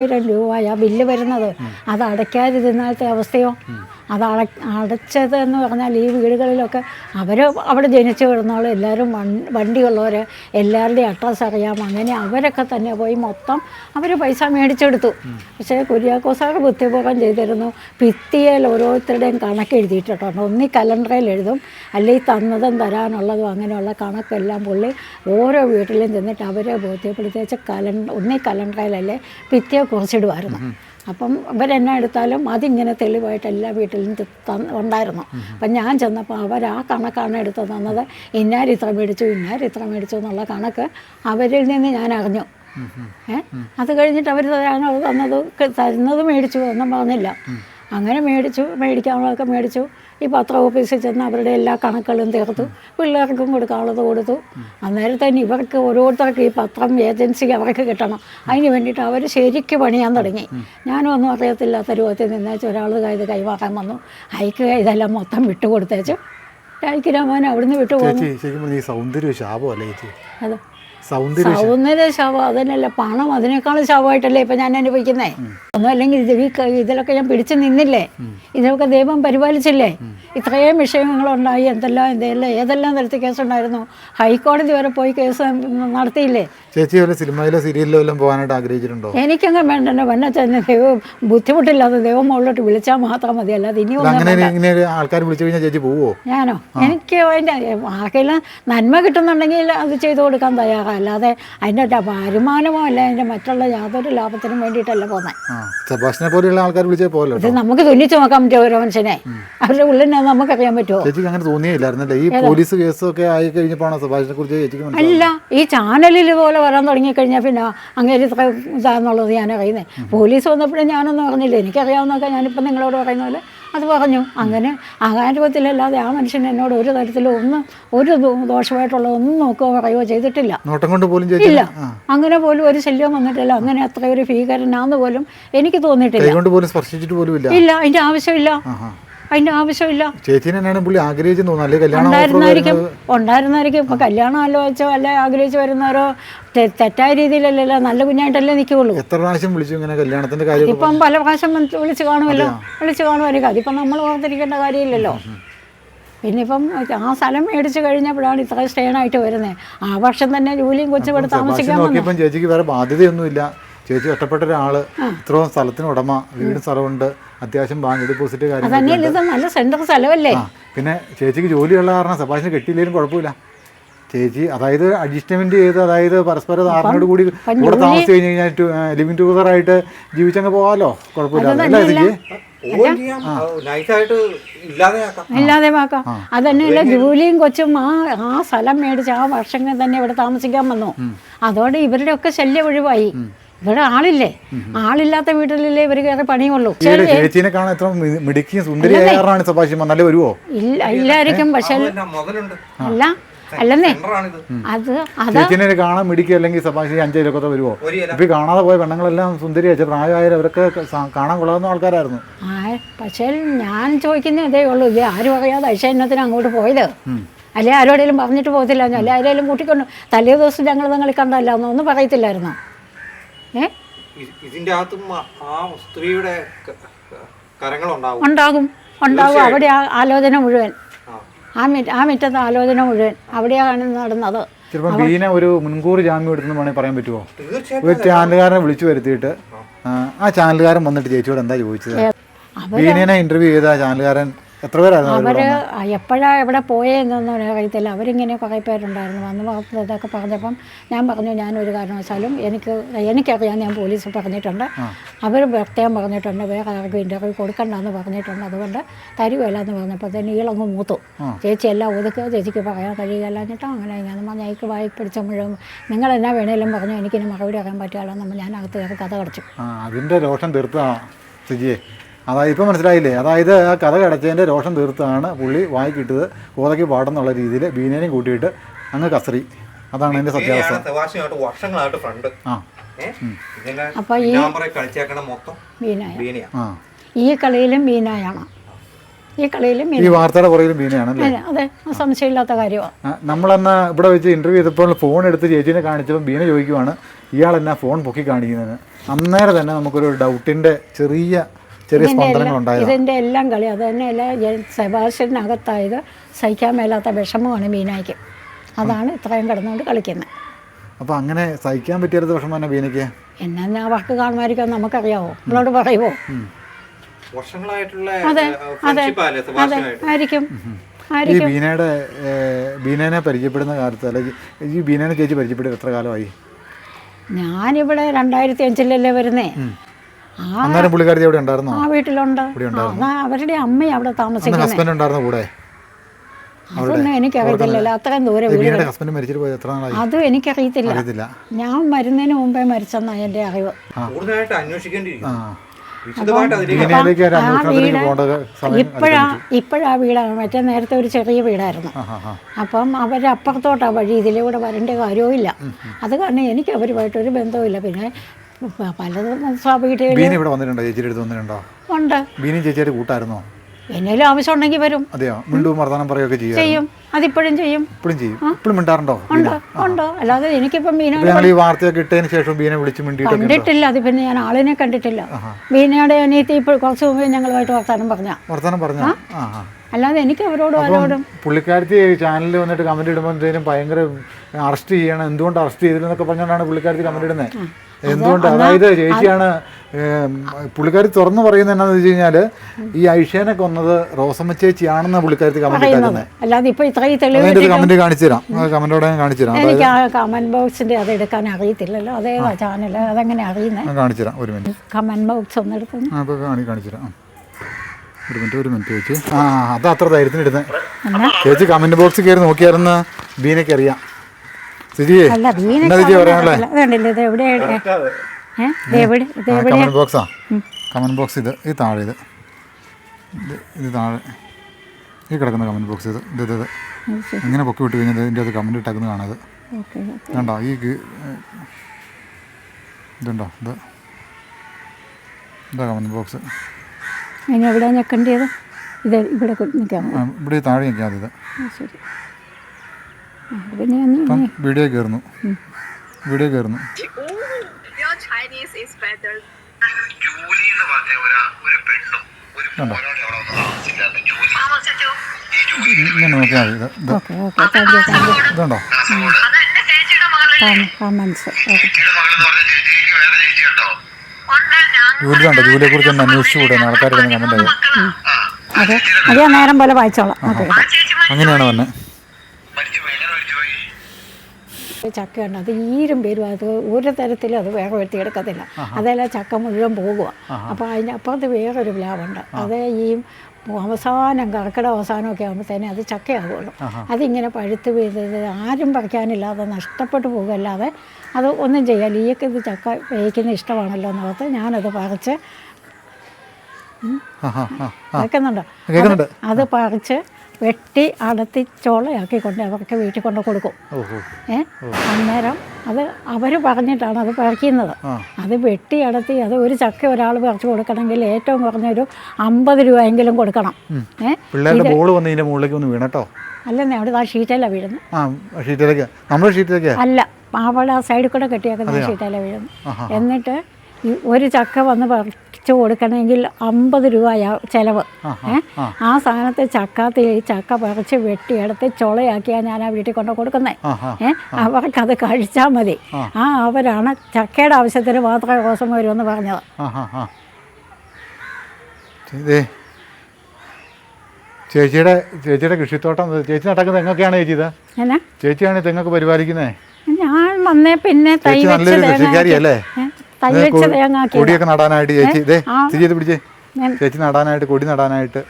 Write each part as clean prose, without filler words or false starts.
രൂപയാ ബില്ല് വരുന്നത്. അത് അടയ്ക്കാതിരുന്നാലത്തെ അവസ്ഥയോ? അത് അടച്ചത് എന്ന് പറഞ്ഞാൽ ഈ വീടുകളിലൊക്കെ അവിടെ ജനിച്ചു കിടന്നോളും, എല്ലാവരും വണ്ടിയുള്ളവർ, എല്ലാവരുടെയും അഡ്രസ്സ് അറിയാം. അങ്ങനെ അവരൊക്കെ തന്നെ പോയി മൊത്തം അവർ പൈസ മേടിച്ചെടുത്തു. പക്ഷേ കുര്യാക്കോസാർ ബുദ്ധിപൂർവ്വം ചെയ്തിരുന്നു. ഭിത്തിയിൽ ഓരോരുത്തരുടെയും കണക്ക് എഴുതിയിട്ടുണ്ട്. ഒന്നീ കലണ്ടറിൽ എഴുതും, അല്ലെങ്കിൽ തന്നതും തരാനുള്ളതും അങ്ങനെയുള്ള കണക്കെല്ലാം പുള്ളി ഓരോ വീട്ടിലും ചെന്നിട്ട് അവരെ ബോധ്യപ്പെടുത്തിച്ച് ഒന്നീ കലണ്ടറിലല്ലേ ഭിത്തിയെ കുറിച്ചിടുമായിരുന്നു. അപ്പം ഇവരെന്നെ എടുത്താലും അതിങ്ങനെ തെളിവായിട്ട് എല്ലാ വീട്ടിലും ഉണ്ടായിരുന്നു. അപ്പം ഞാൻ ചെന്നപ്പോൾ അവർ ആ കണക്കാണ് എടുത്ത് തന്നത്. ഇന്നാരിത്ര മേടിച്ചു എന്നുള്ള കണക്ക് അവരിൽ നിന്ന് ഞാൻ അറിഞ്ഞു. അത് കഴിഞ്ഞിട്ട് അവർ തരുന്നത് മേടിച്ചു എന്നും പറഞ്ഞില്ല. അങ്ങനെ മേടിക്കാനുള്ളതൊക്കെ മേടിച്ചു. ഈ പത്ര ഓഫീസിൽ ചെന്ന് അവരുടെ എല്ലാ കണക്കുകളും തീർത്തു, പിള്ളേർക്കും കൊടുക്കാനുള്ളത് കൊടുത്തു. അന്നേരം തന്നെ ഇവർക്ക് ഓരോരുത്തർക്ക് ഈ പത്രം ഏജൻസി അവർക്ക് കിട്ടണം. അതിന് വേണ്ടിയിട്ട് അവർ ശരിക്കും പണിയാൻ തുടങ്ങി. ഞാനും ഒന്നും അറിയത്തില്ലാത്ത രൂപത്തിൽ നിന്നേച്ച് ഒരാൾ ഇത് കൈമാറാൻ വന്നു. അയക്ക് ഇതെല്ലാം മൊത്തം വിട്ടുകൊടുത്തേച്ചു. അയക്ക് രാമാൻ അവിടുന്ന് വിട്ടുപോകുന്നു. അതെ, സൗന്ദര്യ ശാപം അതന്നെയല്ല, പണം അതിനേക്കാളും ശാപമായിട്ടല്ലേ ഇപ്പം ഞാൻ അനുഭവിക്കുന്നേ. ഒന്നും അല്ലെങ്കിൽ ഇതിലൊക്കെ ഞാൻ പിടിച്ചു നിന്നില്ലേ, ഇതിലൊക്കെ ദൈവം പരിപാലിച്ചില്ലേ. ഇത്രയും വിഷയങ്ങളുണ്ടായി, ഏതെല്ലാം തരത്തിൽ കേസുണ്ടായിരുന്നു. ഹൈക്കോടതി വരെ പോയി കേസ് നടത്തിയില്ലേ. ചേച്ചി സിനിമയിലോ സീരിയലിലോ എല്ലാം പോകാനായിട്ട് ആഗ്രഹിച്ചിട്ടുണ്ടോ? എനിക്കങ്ങനെ വേണ്ടല്ലോ, വന്നച്ചെന്ന് ദൈവം ബുദ്ധിമുട്ടില്ലാതെ ദൈവം മുകളിലോട്ട് വിളിച്ചാൽ മാത്രം മതി, അല്ലാതെ ഇനി ആൾക്കാർ വിളിച്ചു കഴിഞ്ഞാൽ ചേച്ചി പോവോ? ഞാനോ? എനിക്ക് അതിൻ്റെ ആർക്കെല്ലാം നന്മ കിട്ടുന്നുണ്ടെങ്കിൽ അത് ചെയ്തു കൊടുക്കാൻ തയ്യാറാണ്. അല്ലാതെ അതിൻ്റെ വരുമാനമോ അല്ല അതിൻ്റെ മറ്റുള്ള യാതൊരു ലാഭത്തിനും വേണ്ടിയിട്ടല്ല പോകുന്നത്. ഇത് നമുക്ക് തുന്നിച്ചു നോക്കാൻ പറ്റുമോ ഓരോ മനുഷ്യനെ? അവരുടെ ഉള്ളിൽ നമുക്കറിയാൻ പറ്റുമോ? അല്ല, ഈ ചാനലിൽ പോലെ വരാൻ തുടങ്ങിക്കഴിഞ്ഞാൽ പിന്നെ അങ്ങനെ ഇത്ര ഇതാന്നുള്ളത് ഞാൻ അറിയുന്നത്. പോലീസ് വന്നപ്പോഴും ഞാനൊന്നും പറഞ്ഞില്ല, എനിക്കറിയാവുന്നതൊക്കെ ഞാനിപ്പം നിങ്ങളോട് പറയുന്ന പോലെ അത് പറഞ്ഞു. അങ്ങനെ അകാരൂപത്തിലല്ലാതെ ആ മനുഷ്യൻ എന്നോട് ഒരു തരത്തിലും ഒരു ദോഷമായിട്ടുള്ള ഒന്നും നോക്കുകയോ പറയുകയോ ചെയ്തിട്ടില്ല. ഇല്ല, അങ്ങനെ പോലും ഒരു ശല്യം വന്നിട്ടില്ല. അങ്ങനെ അത്ര ഒരു ഭീകരനാന്ന് പോലും എനിക്ക് തോന്നിയിട്ടില്ല. ഇല്ല, അതിന്റെ ആവശ്യമില്ല. ഉണ്ടായിരുന്നായിരിക്കും. ഇപ്പൊ കല്യാണം ആലോചിച്ചോ അല്ല ആഗ്രഹിച്ചു വരുന്നവരോ തെറ്റായ രീതിയിലല്ലല്ലോ, നല്ല കുഞ്ഞായിട്ടല്ലേ നിൽക്കുള്ളൂ. ഇപ്പം പല പ്രാവശ്യം വിളിച്ചു കാണുമായിരിക്കും. അതിപ്പം നമ്മൾ ഓർത്തിരിക്കേണ്ട കാര്യമില്ലല്ലോ. പിന്നെ ഇപ്പം ആ സ്ഥലം മേടിച്ചു കഴിഞ്ഞപ്പോഴാണ് ഇത്ര സ്റ്റേണായിട്ട് വരുന്നത്. ആ വർഷം തന്നെ ജോലിയും കൊച്ചു ഇവിടെ താമസിക്കാൻ വന്നു. ചേച്ചിക്ക് വേറെ ബാധ്യതയൊന്നുമില്ല. ചേച്ചി ഒറ്റപ്പെട്ട ഒരാള്, ഇത്രയും സ്ഥലത്തിന് ഉടമ, വീട് സ്ഥലമുണ്ട്, അത്യാവശ്യം ബാങ്ക് ഡെപ്പോസിറ്റ് കാര്യങ്ങൾ, നല്ല സെന്റർ സ്ഥലമല്ലേ. പിന്നെ ചേച്ചിക്ക് ജോലിയുള്ള കാരണം സഭാഷിന് കിട്ടിയില്ലെങ്കിലും കുഴപ്പമില്ല. ചേച്ചി അതായത് അഡ്ജസ്റ്റ്മെന്റ് ചെയ്ത്, അതായത് പരസ്പര ധാരണയോട് കൂടി കൂടെ താമസിച്ച് കഴിഞ്ഞ് കഴിഞ്ഞാൽ ലിവിങ് ടുഗദർ ആയിട്ട് ജീവിച്ചങ്ങ് പോകാമല്ലോ, കുഴപ്പമില്ല. ഇല്ലാതെയാക്കാം. അതന്നെയല്ല, ജോലിയും കൊച്ചും ആ സ്ഥലം മേടിച്ച് ആ വർഷങ്ങൾ തന്നെ ഇവിടെ താമസിക്കാൻ വന്നു. അതോടെ ഇവരുടെ ഒക്കെ ശല്യം ഒഴിവായി. ഇവിടെ ആളില്ലേ, ആളില്ലാത്ത വീട്ടിലല്ലേ ഇവർ കയറി പണിയുള്ളൂ. ഇല്ലായിരിക്കും, പക്ഷെ അല്ല അല്ലെന്നേ കാണാൻ മിടിക്കുക അല്ലെങ്കിൽ സഭാഷി 5 ലക്കത്തെ വരുമോ? ഇപ്പൊ കാണാതെ പോയ പെണ്ണുങ്ങളെല്ലാം സുന്ദരിയാച്ച പ്രായമായാലും അവരൊക്കെ കാണാൻ കൊള്ളാവുന്ന ആൾക്കാരായിരുന്നു. പക്ഷേ ഞാൻ ചോദിക്കുന്നേ ഇതേ ഉള്ളൂ, ഇത് ആരും അറിയാതെ ഐശ്വര്യത്തിന് അങ്ങോട്ട് പോയത് അല്ലെ ആരോടെങ്കിലും പറഞ്ഞിട്ട് പോകത്തില്ല, അല്ലെ ആരെങ്കിലും കൂട്ടിക്കൊണ്ട് തലേ ദിവസം ഞങ്ങൾ തങ്ങളിൽ കണ്ടല്ല ഒന്നും പറയത്തില്ലായിരുന്നോ? ഉണ്ടാകും. അവിടെ ആലോചന മുഴുവൻ, ആ മുറ്റത്തെ ആലോചന മുഴുവൻ അവിടെയാണ് നടന്നത്. ചിലപ്പോൾ ബീന ഒരു മുൻകൂർ ജാമ്യം എടുത്തെന്ന് വേണമെങ്കിൽ പറയാൻ പറ്റുമോ? ഒരു ചാനലുകാരനെ വിളിച്ചു വരുത്തിയിട്ട് ആ ചാനലുകാരൻ വന്നിട്ട് ചേച്ചിയോട് എന്താ ചോദിച്ചത്? ബീനനെ ഇന്റർവ്യൂ ചെയ്ത ചാനലുകാരൻ എത്ര പേരായിരുന്നു? അവർ എപ്പോഴാണ് എവിടെ പോയെന്നൊന്നും അറിയത്തില്ല. അവരിങ്ങനെ കുറേ പേരുണ്ടായിരുന്നു. വന്ന് ഇതൊക്കെ പറഞ്ഞപ്പം ഞാൻ പറഞ്ഞു, ഞാനൊരു കാരണവശാലും എനിക്കറിയാം, ഞാൻ പോലീസ് പറഞ്ഞിട്ടുണ്ട്, അവർ പ്രത്യേകം പറഞ്ഞിട്ടുണ്ട്, വേറെ ആർക്കും ഇൻ്റർവ്യൂ കൊടുക്കണ്ടെന്ന് പറഞ്ഞിട്ടുണ്ട്, അതുകൊണ്ട് തരുകയില്ല എന്ന് പറഞ്ഞപ്പോൾ തന്നെ ഈളങ്ങ് മൂത്തു. ചേച്ചി എല്ലാം ഒതുക്കുക, ചേച്ചിക്ക് പറയാൻ കഴിയുകയല്ലാഞ്ഞിട്ടോ അങ്ങനെ ഞാൻ ഞങ്ങൾക്ക് വായി പിടിച്ച മുഴുവൻ നിങ്ങൾ എന്നാ വേണേലും പറഞ്ഞു, എനിക്കിനി മറുപടി അറിയാൻ പറ്റുകയല്ലോ നമ്മൾ ഞാൻ അകത്ത് കയറി കഥ കടച്ചു. അതിൻ്റെ രോഷം തീർത്താ സുജിയെ, അതായത് ഇപ്പം മനസ്സിലായില്ലേ? അതായത് ആ കഥ കടച്ചതിൻ്റെ രോഷം തീർത്താണ് പുള്ളി വായിക്കിട്ടത് കോതയ്ക്ക് പാടെന്നുള്ള രീതിയിൽ ബീനേനെയും കൂട്ടിയിട്ട് അങ്ങ് കസറി. അതാണ് അതിൻ്റെ സത്യാവസ്ഥ. ഈ കളിയിലും ബീനായാണ്, ഈ വാർത്തയുടെ പുറകിലും ബീനയാണ്. അതെ, സംശയമില്ലാത്ത കാര്യമാണ്. നമ്മളെന്നാ ഇവിടെ വെച്ച് ഇന്റർവ്യൂ ചെയ്തപ്പോൾ ഫോൺ എടുത്ത് ചേച്ചീനെ കാണിച്ചപ്പോൾ ബീന ചോദിക്കുവാണ്, ഇയാൾ എന്നാ ഫോൺ പൊക്കി കാണിക്കുന്നത്? അന്നേരം തന്നെ നമുക്കൊരു ഡൗട്ടിൻ്റെ ചെറിയ സ്പന്ദനങ്ങൾ ഉണ്ടായത്. ഇതിൻ്റെ എല്ലാം കളി അത് തന്നെയല്ല, സെബാസ്റ്റ്യനകത്തായത് സഹിക്കാൻ മേലാത്ത വിഷമമാണ് ബീനയ്ക്ക്. അതാണ് ഇത്രയും കിടന്നുകൊണ്ട് കളിക്കുന്നത്. അപ്പോൾ അങ്ങനെ സഹിക്കാൻ പറ്റിയത് വിഷമം തന്നെ ബീനയ്ക്ക്. എന്നാ വർക്ക് കാണുമായിരിക്കും, നമുക്കറിയാമോ? നമ്മളോട് പറയുമോ? അതെ അതെ അതെ, ആയിരിക്കും. ഈ ബീനേനെ പരിചയപ്പെടുന്ന കാലത്ത്, അല്ലെങ്കിൽ ഈ ബീനേനെ ചേച്ചി പരിചയപ്പെടുന്നത് എത്ര കാലമായി? ഞാനിവിടെ 2005 വരുന്നേ. അന്നേരം പുള്ളിക്കാരി അവിടെ ഉണ്ടായിരുന്നോ? ആ വീട്ടിലുണ്ട്. അവരുടെ അമ്മ അവിടെ താമസിക്കുന്നത്. ഹസ്ബൻഡ് ഉണ്ടായിരുന്ന കൂടെ? അതൊന്നും എനിക്കറിയത്തില്ലല്ലോ, അത്രയും ദൂരം. ഹസ്ബൻഡ് മരിച്ചിട്ട് പോയത് എത്ര നാളായി? അതും എനിക്കറിയത്തില്ല. ഞാൻ മരുന്നതിന് മുമ്പേ മരിച്ചെന്നാണ് എൻ്റെ അറിവ്. ഇപ്പോഴാ വീടാണ്, മറ്റേ നേരത്തെ ഒരു ചെറിയ വീടായിരുന്നു. അപ്പം അവരപ്പുറത്തോട്ടാ വഴി, ഇതിലൂടെ വരേണ്ട കാര്യവും ഇല്ല. അത് കാരണം എനിക്ക് അവരുമായിട്ടൊരു ബന്ധവുമില്ല. പിന്നെ പലതും ഉണ്ട്. കൂട്ടായിരുന്നോ? എന്നേലും ആവശ്യം ഉണ്ടെങ്കിൽ വരും. ചെയ്യും, അതിപ്പോഴും ചെയ്യും. ഉണ്ടോ, അല്ലാതെ എനിക്കിപ്പം കണ്ടിട്ടില്ല. അത് പിന്നെ ഞാൻ ആളിനെ കണ്ടിട്ടില്ല. ബീനയുടെ അനിയത്തി ഇപ്പോൾ കുറച്ച് മുമ്പ് ഞങ്ങളുമായിട്ട് വർത്താനം പറഞ്ഞ, അല്ലാതെ എനിക്ക് അവരോടും. പുള്ളിക്കാരത്തി ചാനലിൽ വന്നിട്ട് കമന്റ് ഇടുമ്പോഴത്തേനും ഭയങ്കര അറസ്റ്റ് ചെയ്യണം, എന്തുകൊണ്ട് അറസ്റ്റ് ചെയ്തില്ലെന്നൊക്കെ പറഞ്ഞുകൊണ്ടാണ് പുള്ളിക്കാരത്തി കമന്റ് ഇടുന്നത്. എന്തുകൊണ്ട്? അതായത് ചേച്ചിയാണ് പുള്ളിക്കാരി തുറന്നു പറയുന്നത്. എന്നാന്ന് വെച്ച് കഴിഞ്ഞാല് ഈ ഐഷേനെ കൊന്നത് റോസമ്മ ചേച്ചിയാണെന്ന പുള്ളിക്കാരത്തി കമന്റ് ഇട്ടേക്കുന്നത്. കമന്റ് കാണിച്ചു തരാം, കമന്റോടെ കാണിച്ചു തരാം. എനിക്ക് ആ കമന്റ് ബോക്സിന്റെ അത് എടുക്കാൻ അറിയത്തില്ലല്ലോ, അതേതാ ചാനൽ, അതെങ്ങനെ അറിയുന്നത്? കാണിച്ചു തരാം, ഒരു മിനിറ്റ്. കമന്റ് ബോക്സ് ഒന്ന് എടുത്തു കാണിച്ചു തരാം. ഒരു മിനിറ്റ് ചേച്ചി. അത് അത്ര ധൈര്യത്തിന് ഇടുന്നത്. ചേച്ചി കമന്റ് ബോക്സ് കയറി നോക്കിയായിരുന്നു ബീനയ്ക്ക് അറിയാം. കമന്റ് ബോക്സ് ഇത് താഴെ, ഇത് താഴെ ഈ കിടക്കുന്ന കമന്റ് ബോക്സ്, ഇത് ഇങ്ങനെ പൊക്കി വിട്ട് കഴിഞ്ഞാൽ ഇതിൻ്റെ അത് കമന്റ് ഇട്ടേക്കുന്ന കാണാത് കണ്ടോ? ഈ ഇതുണ്ടോ? ഇതാ കമന്റ് ബോക്സ്. എവിടെ ഞെക്കേണ്ടത്? ഇവിടെ താഴെ ഞെക്കാതെ. ഇത് വീഡിയോ കയറുന്നു. ഇങ്ങനെ നോക്കിയാൽ മതി. ഇതുണ്ടോ? ജൂലിയെ കുറിച്ച് ഒന്ന് അന്വേഷിച്ചുകൂടെ? ആൾക്കാർ കമന്റ് ആയി. അതെ, നേരം പോലെ വായിച്ചോളാം. അങ്ങനെയാണ് വന്നെ. ചക്കയുണ്ട്, അത് ഈരും പേരും, അത് ഒരു തരത്തിലും അത് വേറെ വെട്ടിയെടുക്കത്തില്ല. അതെല്ലാം ചക്ക മുഴുവൻ പോകുക. അപ്പോൾ അതിൻ്റെ അപ്പുറത്ത് വേറൊരു പ്ലാവുണ്ട്, അത് ഈ അവസാനം കർക്കിടക അവസാനമൊക്കെ ആകുമ്പോഴത്തേനെ അത് ചക്കയാകുള്ളൂ. അതിങ്ങനെ പഴുത്ത് വീഴുന്നത് ആരും പറിക്കാനില്ലാതെ നഷ്ടപ്പെട്ടു പോകുമല്ലാതെ അത് ഒന്നും ചെയ്യാൻ. ഈയൊക്കെ ഇത് ചക്ക വേവിക്കുന്ന ഇഷ്ടമാണല്ലോ എന്നോർത്ത് ഞാനത് പറിച്ച് കേൾക്കുന്നുണ്ടോ? അത് പറിച്ച് വെട്ടി അടത്തി ചോളയാക്കിക്കൊണ്ട് അവർക്ക് വീട്ടിൽ കൊണ്ട് കൊടുക്കും. അന്നേരം അത് അവർ പറഞ്ഞിട്ടാണ് അത് പറിക്കുന്നത്. അത് വെട്ടി അടത്തി അത് ഒരു ചക്ക ഒരാൾ പറിച്ചു കൊടുക്കണമെങ്കിൽ ഏറ്റവും കുറഞ്ഞൊരു 50 രൂപയെങ്കിലും കൊടുക്കണം. അല്ലെന്നേ, അവിടെ ആ ഷീറ്റല്ല വീഴുന്നത്. അല്ല, അവിടെ ആ സൈഡിൽ കൂടെ കെട്ടിയാക്കുന്ന ഷീറ്റല്ല വീഴുന്നത്. എന്നിട്ട് ഒരു ചക്ക വന്ന് പറിച്ചു കൊടുക്കണമെങ്കിൽ 50 രൂപയാ ചിലവ്. ആ സാധനത്തെ ചക്ക പറിച്ച് വെട്ടിയെടുത്ത് ചുളയാക്കിയാണ് ഞാൻ ആ വീട്ടിൽ കൊണ്ട് കൊടുക്കുന്നത്. അവർക്കത് കഴിച്ചാൽ മതി. അവരാണ് ചക്കയുടെ ആവശ്യത്തിന് മാത്രമേ റോസം വരുമെന്ന് പറഞ്ഞത്. ചേച്ചിയുടെ കൃഷിത്തോട്ടം ചേച്ചി നടക്കുന്നത് തെങ്ങൊക്കെയാണ് ചേച്ചി? ഇത് ചേച്ചിയാണ് തെങ്ങൊക്കെ പരിപാലിക്കുന്നത്? ഞാൻ വന്നേ പിന്നെ തൈ വെച്ച് കൊടിയൊക്കെ നടാനായിട്ട് ചേച്ചി നടാനായിട്ട് കൊടി നടാനായിട്ട്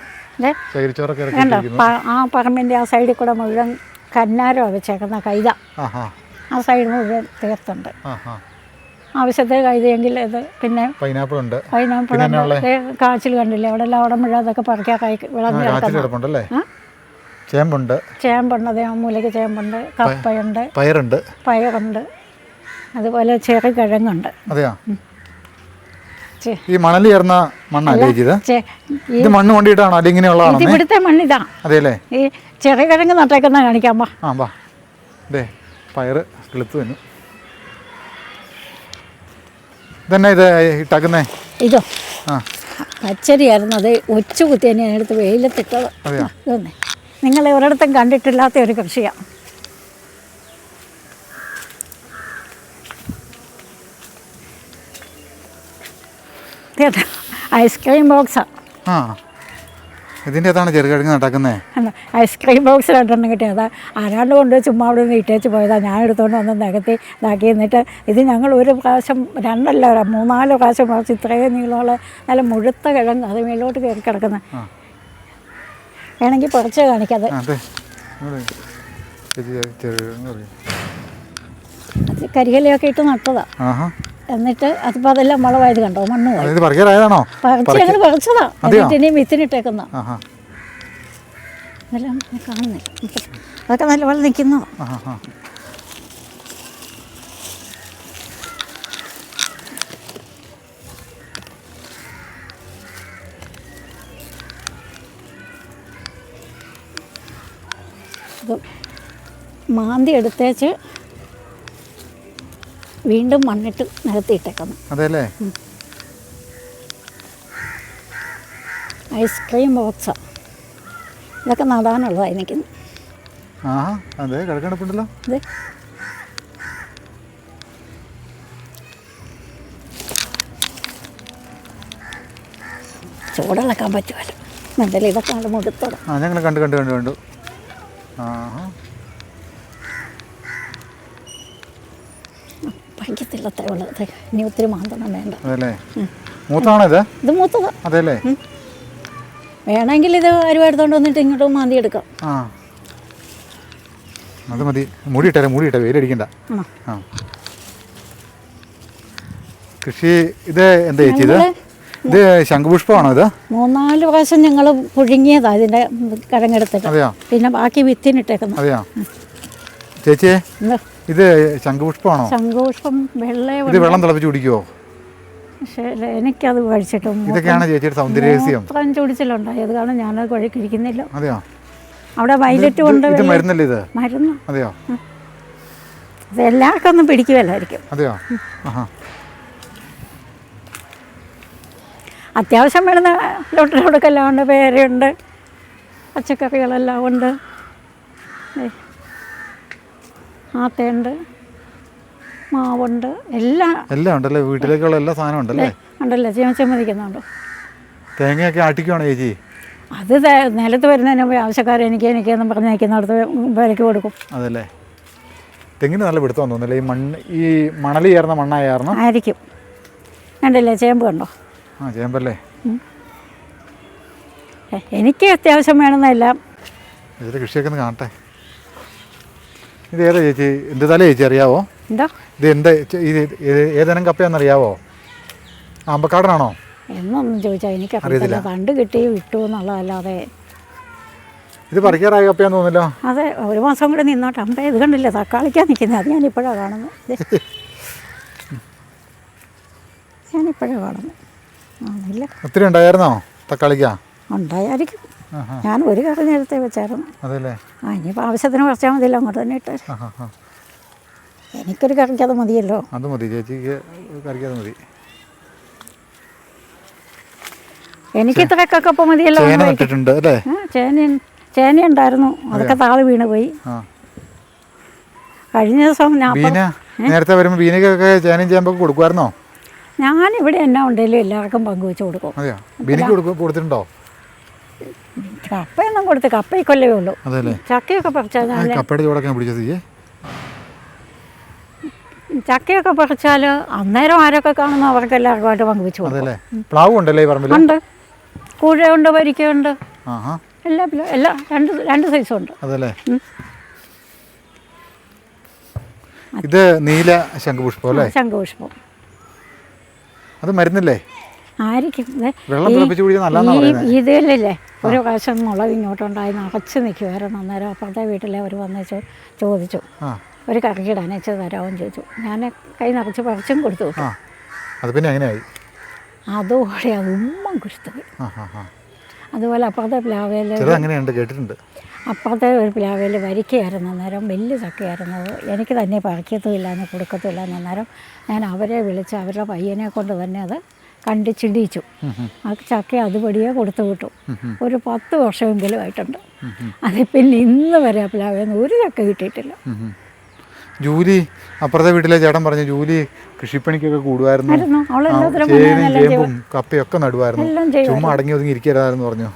ആ പറമ്പിന്റെ ആ സൈഡിൽ കൂടെ മുഴുവൻ കന്നാരോ വെച്ചേക്കുന്ന കൈത, ആ സൈഡ് മുഴുവൻ തീർത്തുണ്ട്. ആവശ്യത്തിന് കൈതയെങ്കിൽ ഇത് പിന്നെ പൈനാപ്പിൾ ഉണ്ട്, കാച്ചിൽ കണ്ടില്ലേ അവിടെ എല്ലാം അവിടെ മുഴുവൻ അതൊക്കെ പറിക്കാൻ വിളഞ്ഞു കിടക്കുന്നുണ്ടല്ലേ. ചേമ്പുണ്ട്, അതേ മൂലയ്ക്ക് ചേമ്പുണ്ട്, കപ്പയുണ്ട്, പയറുണ്ട്, അതുപോലെ ചെറുകിഴങ്ങുണ്ട്. അതെയോ? ഈ മണൽ ചേർന്ന മണ്ണല്ലേ ഇത്? മണ്ണ് കൊണ്ടിട്ടാണോ അത് ഇങ്ങനെയുള്ളതാണോ? ഇവിടുത്തെ മണ്ണിതാ. അതെയല്ലേ? ഈ ചെറുകിഴങ്ങ് നട്ടേക്കുന്ന കാണിക്കാമ്പോ. പയറ് കിളുത്ത് വന്നു. ഇതന്നെ ഇത് ഇട്ടാക്കുന്നേ ഇതോ ആ പച്ചരിയായിരുന്നു, അത് ഒച്ചു കുത്തി തന്നെ എടുത്ത് വെയിലത്തിട്ടത്. അതെയോ? ഇതൊന്നേ നിങ്ങൾ ഒരിടത്തും കണ്ടിട്ടില്ലാത്ത ഒരു കൃഷിയാണ്. കേട്ടോ, ഐസ്ക്രീം ബോക്സാണ്. ആ ഇതിൻ്റെ അകത്താണ് ചെറുകിഴങ്ങ് നട്ടാക്കുന്നത്. ഐസ്ക്രീം ബോക്സ് രണ്ടെണ്ണം കിട്ടി. അതാ ആരാണ്ട് കൊണ്ട് ചുമ്മാ അവിടെ നിന്ന് ഇട്ടേച്ച് പോയതാണ്. ഞാൻ എടുത്തുകൊണ്ട് വന്ന് നികത്തി ഇതാക്കി. എന്നിട്ട് ഇത് ഞങ്ങൾ ഒരു പ്രാവശ്യം 2-3-4 പ്രാവശ്യം പറിച്ച് ഇത്രയും നീളമുള്ള നല്ല മുഴുത്ത കിഴങ്ങ് അത് മേലോട്ട് കയറി കിടക്കുന്നത്. വേണമെങ്കിൽ പറിച്ച് കാണിക്കാതെ. അത് കരികലയൊക്കെ ഇട്ട് നട്ടതാണ്. എന്നിട്ട് അതിപ്പോൾ അതെല്ലാം വളമായത് കണ്ടോ, മണ്ണ് പറിക്കാറായതാണോ? പറിച്ച് ഞങ്ങൾ പറിച്ചതാ. എന്നിട്ട് ഇനിയും വിത്തിനിട്ടേക്കുന്ന ഇതെല്ലാം കാണുന്നേ. അതൊക്കെ നല്ലപോലെ നിൽക്കുന്നോ. ഇത് മാന്തി എടുത്തേച്ച് വീണ്ടും മണ്ണിട്ട് നികത്തിയിട്ടേക്കുന്നു. അതെല്ലേ? ഐസ്ക്രീം ബോക്സാണ്. ഇതൊക്കെ നടാനുള്ളതാണ് എനിക്ക്. അതെ കിടക്കണപ്പുണ്ടല്ലോ. ഇത് ചൂടിളക്കാൻ പറ്റുമല്ലോ. എന്തായാലും ഇതൊക്കെ നല്ല മുടുത്തോടെ. ഞങ്ങൾ കണ്ടു. ഭയങ്കരത്തില്ല അത്രേ ഉള്ളത്. ഇനി ഒത്തിരി മാന്തണം വേണ്ട. അതല്ലേ? മൂത്താണോ ഇത്? ഇത് മൂത്തതാ. അതെല്ലേ? വേണമെങ്കിൽ ഇത് അരുവ എടുത്തോണ്ട് വന്നിട്ട് ഇങ്ങോട്ട് മാന്തി എടുക്കാം. അത് മതി. മൂടിയിട്ടേ വെയിലടിക്കണ്ട. കൃഷി ഇത് എന്താ ചേച്ചി? ഇത് ശംഖുപുഷ്പമാണോ ഇത്? 3-4 പ്രാവശ്യം ഞങ്ങൾ പുഴുങ്ങിയതാ ഇതിന്റെ കിഴങ്ങെടുത്തിട്ട്. പിന്നെ ബാക്കി വിത്തിനിട്ടേക്കുന്നു. അതെയോ ചേച്ചിയെ? ഇത് ശംഖുപുഷ്പമാണോ? ശംഖുപുഷ്പം ഇത് വെള്ളം തിളപ്പിച്ച് കുടിക്കുവോ? പക്ഷേ എനിക്കത് കഴിച്ചിട്ടും ഇതൊക്കെയാണ് ചേച്ചിയുടെ സൗന്ദര്യ രഹസ്യം. ചൊടിച്ചിലുണ്ടായത് കാരണം ഞാനത് കഴിക്കുന്നില്ല. അതെയോ? അവിടെ വയലറ്റ് കൊണ്ട് മരുന്നല്ലേ ഇത്? മരുന്ന്. അതെയോ? ഇത് എല്ലാവർക്കും ഒന്നും പിടിക്കുമല്ലായിരിക്കും. അതെയോ? അത്യാവശ്യം വേണ്ടുന്ന ലൊട്ടിലൊടുക്കെല്ലാം ഉണ്ട്. പേരയുണ്ട്, പച്ചക്കറികളെല്ലാം ഉണ്ട്, ആത്തയുണ്ട്, മാവുണ്ട്, എല്ലാം ഉണ്ടല്ലേ? വീട്ടിലേക്കുള്ള എല്ലാ സാധനവും ഉണ്ടല്ലേ? ഉണ്ടല്ലോ. ചമ്മതിക്കുന്നുണ്ടോ? തേങ്ങയൊക്കെ ആട്ടിക്കുവാണോ ചേച്ചി? അത് നിലത്ത് വരുന്നതിന് മുമ്പ് ആവശ്യക്കാർ എനിക്കെന്നും പറഞ്ഞ് നിൽക്കുന്നിടത്ത് വിലയ്ക്ക് കൊടുക്കും. അതല്ലേ? തെങ്ങിന് നല്ല പിടുത്തം തോന്നുന്നില്ല. ഈ മണൽ ചേർന്ന മണ്ണായിരുന്നു ആയിരിക്കും. കണ്ടില്ലേ ചേമ്പ് കണ്ടോ? ചേമ്പല്ലേ? എനിക്ക് അത്യാവശ്യം വേണമെന്നെല്ലാം. ഇതിൽ കൃഷിയൊക്കെ ഒന്ന് കാണട്ടെ. ഇത് ഏതാ ചേച്ചി? എന്ത് തല ചേച്ചി അറിയാവോ? എന്താ ഇത്? എന്താ ഏതെങ്കിലും കപ്പയാണെന്നറിയാവോ? ആമ്പക്കാടനാണോ എന്നൊന്നും ചോദിച്ചാൽ എനിക്കറിയത്തില്ല. കണ്ട് കിട്ടി വിട്ടു എന്നുള്ളതല്ലാതെ. ഇത് പറിക്കാറായ കപ്പയാന്ന് തോന്നില്ലോ. അതെ, 1 മാസം കൂടെ നിന്നോട്ടെ. അമ്പേ ഇത് കണ്ടില്ലേ തക്കാളിക്കാൻ നിൽക്കുന്നത്? അത് ഞാനിപ്പോഴാണ് കാണുന്നത്. ആണില്ല. ഒത്തിരി ഉണ്ടായിരുന്നോ തക്കാളിക്ക? ഉണ്ടായിരിക്കും. ഞാൻ ഒരു കറി നേരത്തെ വെച്ചായിരുന്നു. അതല്ലേ? ഇനിയിപ്പോൾ ആവശ്യത്തിന് കുറച്ചാൽ മതിയല്ലോ. അങ്ങോട്ട് തന്നെ ഇട്ട്. എനിക്കൊരു കറിക്ക് അത് മതിയല്ലോ. അത് മതി ചേച്ചിക്ക്, കറിക്ക് അത് മതി. എനിക്ക് ഇത്രയൊക്കെ കപ്പ മതിയല്ലോ. ചേന ഉണ്ടായിരുന്നു, അതൊക്കെ താള് വീണ് പോയി. കഴിഞ്ഞ ദിവസം നേരത്തെ വരുമ്പോൾ ബീനക്കൊക്കെ ചേനയും ചേമ്പൊക്കെ കൊടുക്കുമായിരുന്നോ? ഞാനിവിടെ എന്നാ ഉണ്ടെങ്കിലും എല്ലാവർക്കും പങ്കുവെച്ച് കൊടുക്കും. കൊടുത്തിട്ടുണ്ടോ? കപ്പയൊന്നും കൊടുത്ത് കപ്പയ്ക്കൊല്ലേ ഉള്ളൂ. ചക്കയൊക്കെ പറിച്ചാൽ അന്നേരം ആരൊക്കെ കാണുന്നു അവർക്ക് എല്ലാവർക്കുമായിട്ട് പങ്കുവെച്ച് കൊടുക്കും. ഉണ്ട്, കൂഴയുണ്ട്, വരിക്കയുണ്ട്, എല്ലാം രണ്ട് സൈസും ഉണ്ട്. ഇത് നീല ശംഖുപുഷ്പം അല്ലേ? ശംഖുപുഷ്പം. അത് മരുന്നില്ലേ? ആയിരിക്കും. ഇതില്ലേ ഒരു പ്രാവശ്യം മുളക് ഇങ്ങോട്ടുണ്ടായി നിറച്ച് നിൽക്കുമായിരുന്നു. അന്നേരം അപ്പുറത്തെ വീട്ടിലെ അവർ വന്ന് ചോദിച്ചു ഒരു കറിക്കിടാൻ വെച്ച് തരാമെന്ന് ചോദിച്ചു. ഞാൻ കൈ നിറച്ച് പറിച്ചും കൊടുത്തു. അത് പിന്നെ എങ്ങനെയായി? അതോടെ അത് ഉമ്മം കുരുത്തു പോയി. അതുപോലെ അപ്പുറത്തെ പ്ലാവേൽ ചിലത് അങ്ങനെയുണ്ട്, കേട്ടിട്ടുണ്ട്. അപ്പുറത്തെ ഒരു പ്ലാവേൽ വരിക്കയായിരുന്നു അന്നേരം, വലിയ ചക്കയായിരുന്നു. അത് എനിക്ക് തന്നെ പറിക്കത്തുമില്ല, എന്ന് കൊടുക്കത്തുമില്ല. അന്നേരം ഞാൻ അവരെ വിളിച്ച് അവരുടെ പയ്യനെ കൊണ്ട് തന്നെ അത് കണ്ടിച്ചിടിച്ചു. ആ ചക്ക അതുപടിയെ കൊടുത്തു വിട്ടു. ഒരു 10 വർഷമെങ്കിലും ആയിട്ടുണ്ട്. അതിൽ പിന്നെ ഇന്ന് വരെ ആ പ്ലാവേന്ന് ഒരു ചക്ക കിട്ടിയിട്ടില്ല. ജൂലി അപ്പുറത്തെ വീട്ടിലെ ചേട്ടൻ പറഞ്ഞു ജൂലി കൃഷിപ്പണിക്കൊക്കെ കൂടുമായിരുന്നു, ചേമ്പും കപ്പയൊക്കെ നടുവായിരുന്നു, ചുമ്മാ അടങ്ങി ഒതുങ്ങി ഇരിക്കരുതായിരുന്നു പറഞ്ഞു.